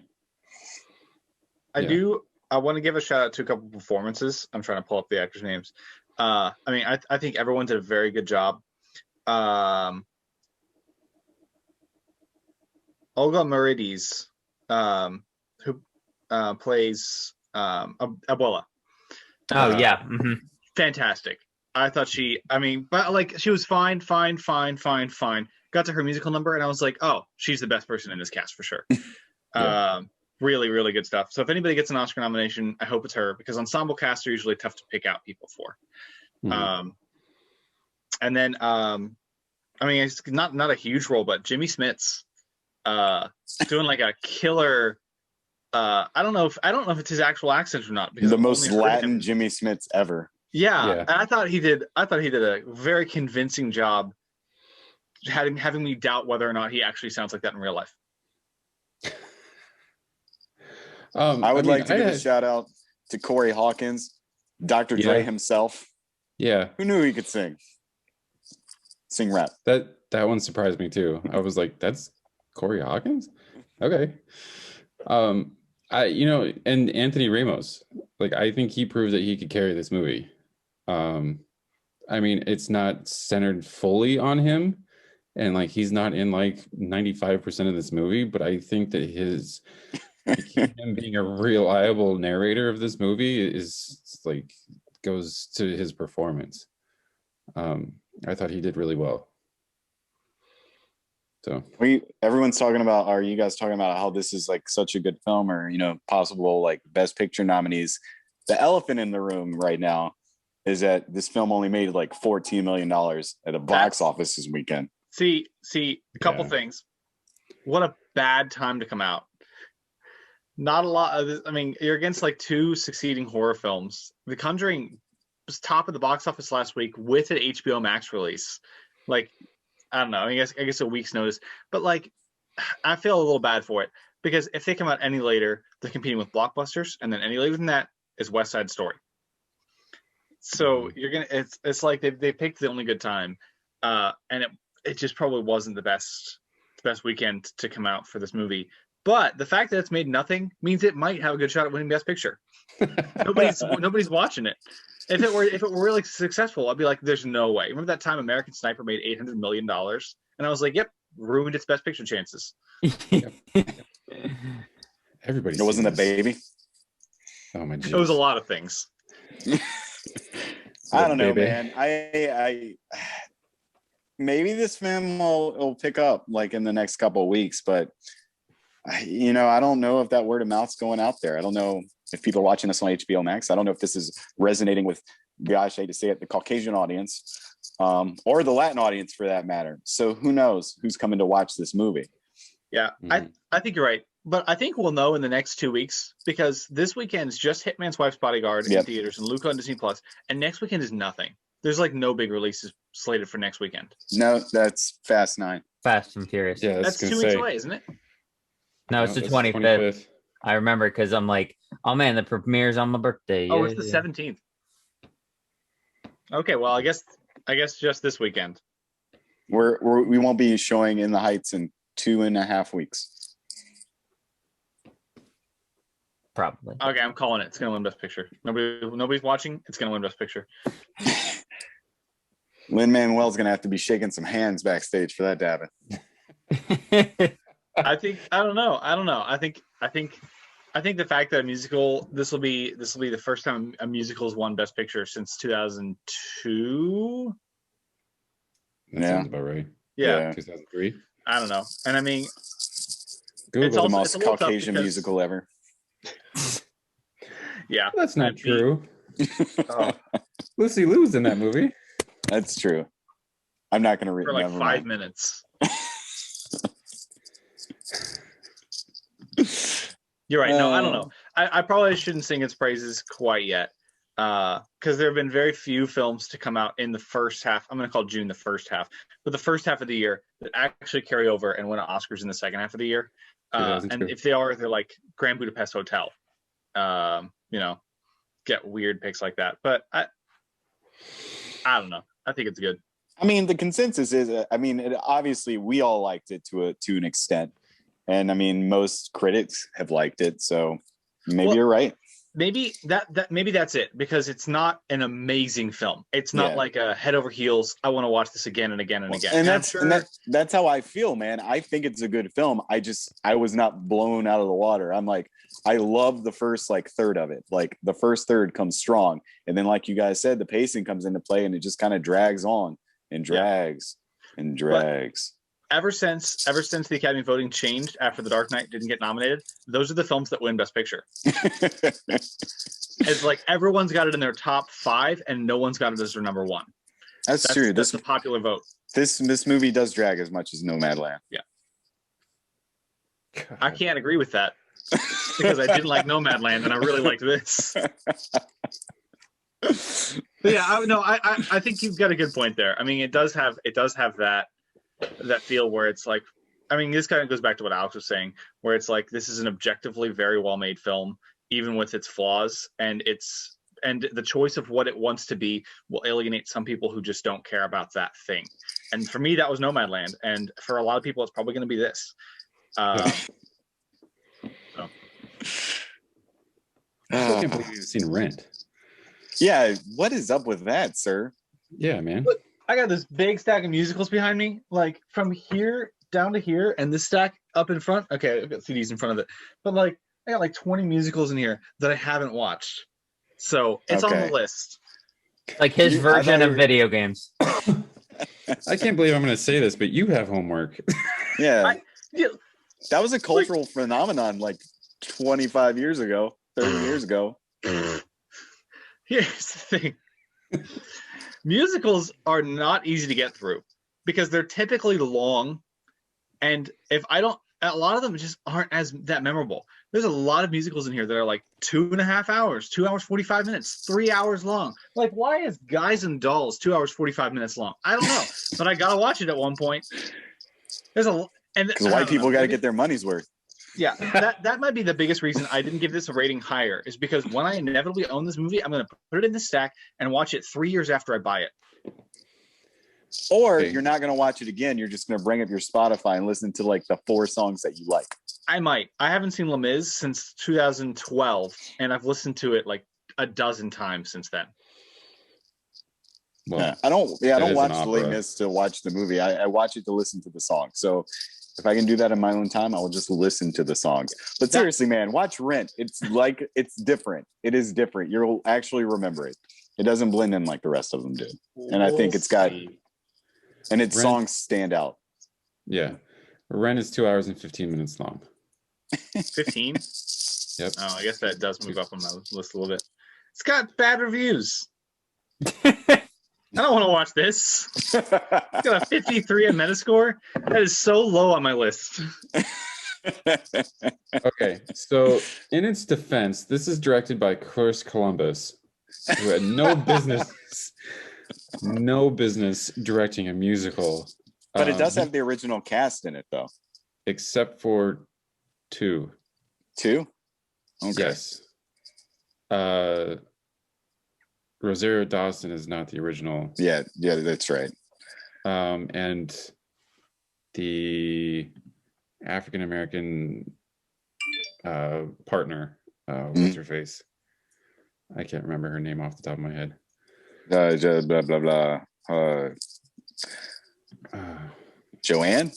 I want to give a shout out to a couple performances. I'm trying to pull up the actors' names. I mean, I think everyone did a very good job. Olga Merides, who plays Abuela. Oh yeah, Fantastic. I thought she was fine. Got to her musical number, and I was like, oh, she's the best person in this cast for sure. Really, really good stuff. So if anybody gets an Oscar nomination, I hope it's her, because ensemble casts are usually tough to pick out people for. And then, I mean, it's not a huge role, but Jimmy Smits doing like a killer. I don't know if it's his actual accent or not. Because the most Latin Jimmy Smits ever. Yeah, and I thought he did a very convincing job, having me doubt whether or not he actually sounds like that in real life. I would like to give a shout out to Corey Hawkins, Dr. Dre himself. Yeah, who knew he could sing rap? That one surprised me too. I was like, that's Corey Hawkins? Okay. And Anthony Ramos, like, I think he proved that he could carry this movie. I mean, it's not centered fully on him, and like he's not in like 95% of this movie, but I think that him being a reliable narrator of this movie is like goes to his performance. I thought he did really well. So everyone's talking about, are you guys talking about how this is like such a good film, or possible like best picture nominees? The elephant in the room right now is that this film only made like $14 million at a box office this weekend. See a couple things. What a bad time to come out. Not a lot of this, I mean, you're against like two succeeding horror films. The Conjuring was top of the box office last week with an HBO Max release. Like, I don't know, I guess a week's notice. But like, I feel a little bad for it, because if they come out any later, they're competing with blockbusters, and then any later than that is West Side Story. So it's like they picked the only good time, and it just probably wasn't the best weekend to come out for this movie. But the fact that it's made nothing means it might have a good shot at winning Best Picture. Nobody's watching it. If it were really successful, I'd be like, there's no way. Remember that time American Sniper made $800 million? And I was like, yep, ruined its Best Picture chances. Everybody. It wasn't a baby. Oh my Jesus. It was a lot of things. I don't know, man. I maybe this film will pick up like in the next couple of weeks, but I don't know if that word of mouth's going out there. I don't know if people are watching this on HBO Max. I don't know if this is resonating with, gosh, I hate to say it, the Caucasian audience, or the Latin audience for that matter. So who knows who's coming to watch this movie? Yeah, I think you're right. But I think we'll know in the next 2 weeks, because this weekend is just Hitman's Wife's Bodyguard in theaters and Luca on Disney Plus, and next weekend is nothing. There's like no big releases slated for next weekend. No, that's Fast 9. Fast and Furious. Yeah, That's 2 weeks away, isn't it? No, it's the 25th. I remember because I'm like, oh man, the premiere's on my birthday. Oh, it's the 17th. Okay, well, I guess just this weekend. We won't be showing In the Heights in 2.5 weeks. Probably. Okay, I'm calling it. It's gonna win Best Picture. Nobody's watching. It's gonna win Best Picture. Lin-Manuel's gonna have to be shaking some hands backstage for that to happen. I don't know. I think the fact that a musical, this will be the first time a musical's won Best Picture since 2002. That sounds about right. Yeah. 2003. I don't know. And I mean, Google it's the also, most Caucasian musical ever. Yeah. That's not true. Lucy Liu's in that movie. That's true. I'm not going to read for like 5 minutes. You're right. No, I don't know. I probably shouldn't sing its praises quite yet, because there have been very few films to come out in the first half. I'm going to call June the first half, but the first half of the year that actually carry over and win Oscars in the second half of the year. And if they are, they're like Grand Budapest Hotel. Get weird picks like that. But I don't know. I think it's good. I mean, the consensus is, obviously we all liked it to an extent. And I mean, most critics have liked it. So maybe you're right. Maybe that's it, because it's not an amazing film. It's not like a head over heels. I want to watch this again and again and again. And that's how I feel, man. I think it's a good film. I was not blown out of the water. I'm like, I love the first third of it. Like the first third comes strong. And then like you guys said, the pacing comes into play and it just kind of drags on and drags and drags. But ever since the Academy voting changed after The Dark Knight didn't get nominated, those are the films that win Best Picture. It's like everyone's got it in their top 5 and no one's got it as their number 1. That's true. That's a popular vote. This movie does drag as much as Nomadland. Yeah. God. I can't agree with that, because I didn't like Nomadland and I really liked this. But yeah, I think you've got a good point there. I mean, it does have that feel where it's like, I mean, this kind of goes back to what Alex was saying, where it's like, this is an objectively very well made film, even with its flaws, and the choice of what it wants to be will alienate some people who just don't care about that thing. And for me, that was Nomadland, and for a lot of people, it's probably going to be this. I can't believe you've seen Rent. Yeah, what is up with that, sir? Yeah, man. Look, I got this big stack of musicals behind me, like from here down to here, and this stack up in front. Okay, I've got CDs in front of it, but like I got like 20 musicals in here that I haven't watched, so it's on the list. Like his version of video games. I can't believe I'm going to say this, but you have homework. Yeah, that was a cultural phenomenon like 25 years ago, 30 years ago. Here's the thing. Musicals are not easy to get through because they're typically long, and a lot of them just aren't that memorable. There's a lot of musicals in here that are like 2.5 hours, 2 hours 45 minutes, 3 hours long. Like, why is Guys and Dolls 2 hours 45 minutes long? I don't know, but I gotta watch it at one point. Because white people got to get their money's worth. Yeah, that might be the biggest reason I didn't give this a rating higher, is because when I inevitably own this movie, I'm going to put it in the stack and watch it 3 years after I buy it. Or you're not going to watch it again. You're just going to bring up your Spotify and listen to like the 4 songs that you like. I might. I haven't seen Les Mis since 2012, and I've listened to it like a dozen times since then. Well, I don't watch Les Mis to watch the movie. I watch it to listen to the song. So if I can do that in my own time, I will just listen to the songs. But seriously, man, watch Rent. It's different. It is different. You'll actually remember it. It doesn't blend in like the rest of them do. And I think its songs stand out. Yeah. Rent is 2 hours and 15 minutes long. 15? Yep. Oh, I guess that does move up on my list a little bit. It's got bad reviews. I don't want to watch this. It's got a 53 on Metascore. That is so low on my list. Okay, so in its defense, this is directed by Chris Columbus, who had no business directing a musical. But it does have the original cast in it, though. Except for two. Two? Okay. Yes. Rosario Dawson is not the original. Yeah, that's right. And the African American partner, what's her face? I can't remember her name off the top of my head. Blah blah blah. Joanne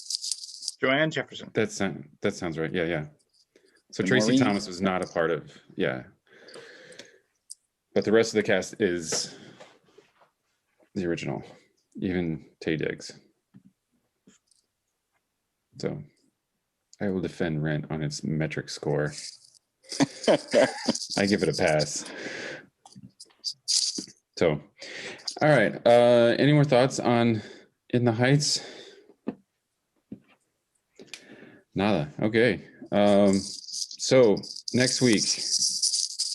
Jefferson. That sounds right. Yeah. So And Tracy Maureen? Thomas was not a part of. Yeah. But the rest of the cast is the original, even Taye Diggs. So I will defend Rent on its metric score. I give it a pass. So, all right. Any more thoughts on In the Heights? Nada. Okay. So next week.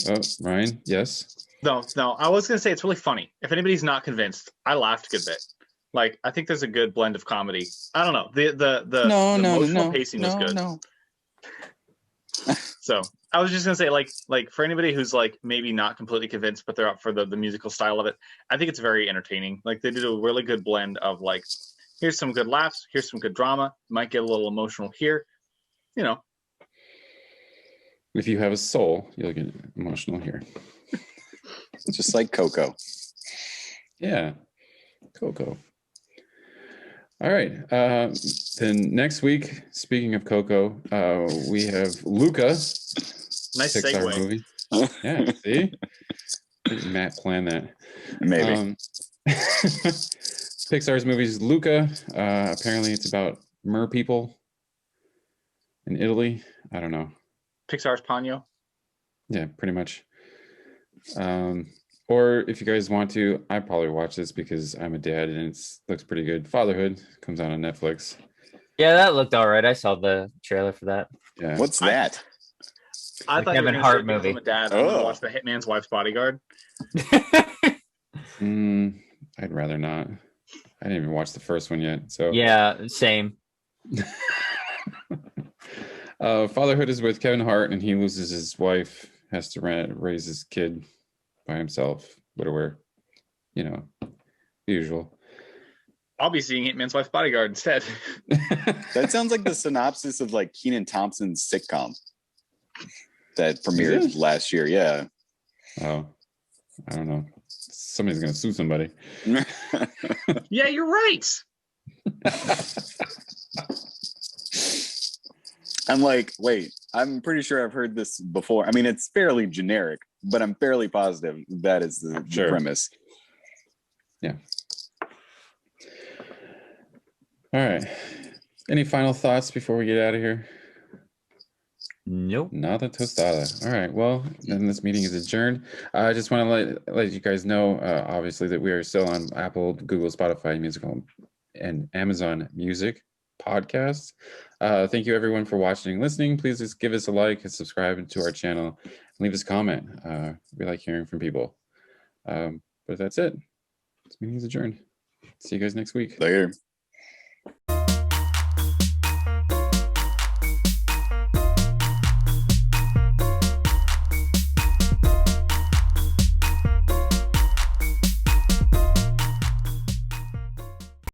Oh, Ryan, yes. No. I was gonna say it's really funny. If anybody's not convinced, I laughed a good bit. Like, I think there's a good blend of comedy. I don't know. The emotional pacing was good. No. So I was just gonna say, like for anybody who's like maybe not completely convinced, but they're up for the musical style of it, I think it's very entertaining. Like, they did a really good blend of like, here's some good laughs, here's some good drama, might get a little emotional here, you know. If you have a soul, you'll get emotional here. Just like Coco. Yeah, Coco. All right. Then next week, speaking of Coco, we have Luca. Nice Pixar segue. movie. Yeah, see? I think Matt planned that. Maybe. Pixar's movie's Luca. Apparently it's about mer people in Italy. I don't know. Pixar's Ponyo. Yeah, pretty much. Or if you guys want to, I probably watch this because I'm a dad and it looks pretty good. Fatherhood comes out on Netflix. Yeah, that looked all right. I saw the trailer for that. Yeah. What's that? I The thought Kevin you were Hart gonna say, movie. because I'm a dad, I'm gonna Oh. watch The Hitman's Wife's Bodyguard. I'd rather not. I didn't even watch the first one yet. So Yeah, same. Fatherhood is with Kevin Hart, and he loses his wife, has to raise his kid by himself, widower, the usual. I'll be seeing Hitman's Wife's Bodyguard instead. That sounds like the synopsis of like Kenan Thompson's sitcom that premiered last year. Yeah. Oh, I don't know. Somebody's gonna sue somebody. Yeah, you're right. I'm like, wait, I'm pretty sure I've heard this before. I mean, it's fairly generic, but I'm fairly positive that is the premise. Yeah. All right. Any final thoughts before we get out of here? Nope. Nada tostada. All right. Well, then this meeting is adjourned. I just want to let you guys know, obviously, that we are still on Apple, Google, Spotify, Musical, and Amazon Music podcasts. Thank you, everyone, for watching and listening. Please just give us a like and subscribe to our channel and leave us a comment. We like hearing from people. But that's it. This meeting is adjourned. See you guys next week. Later.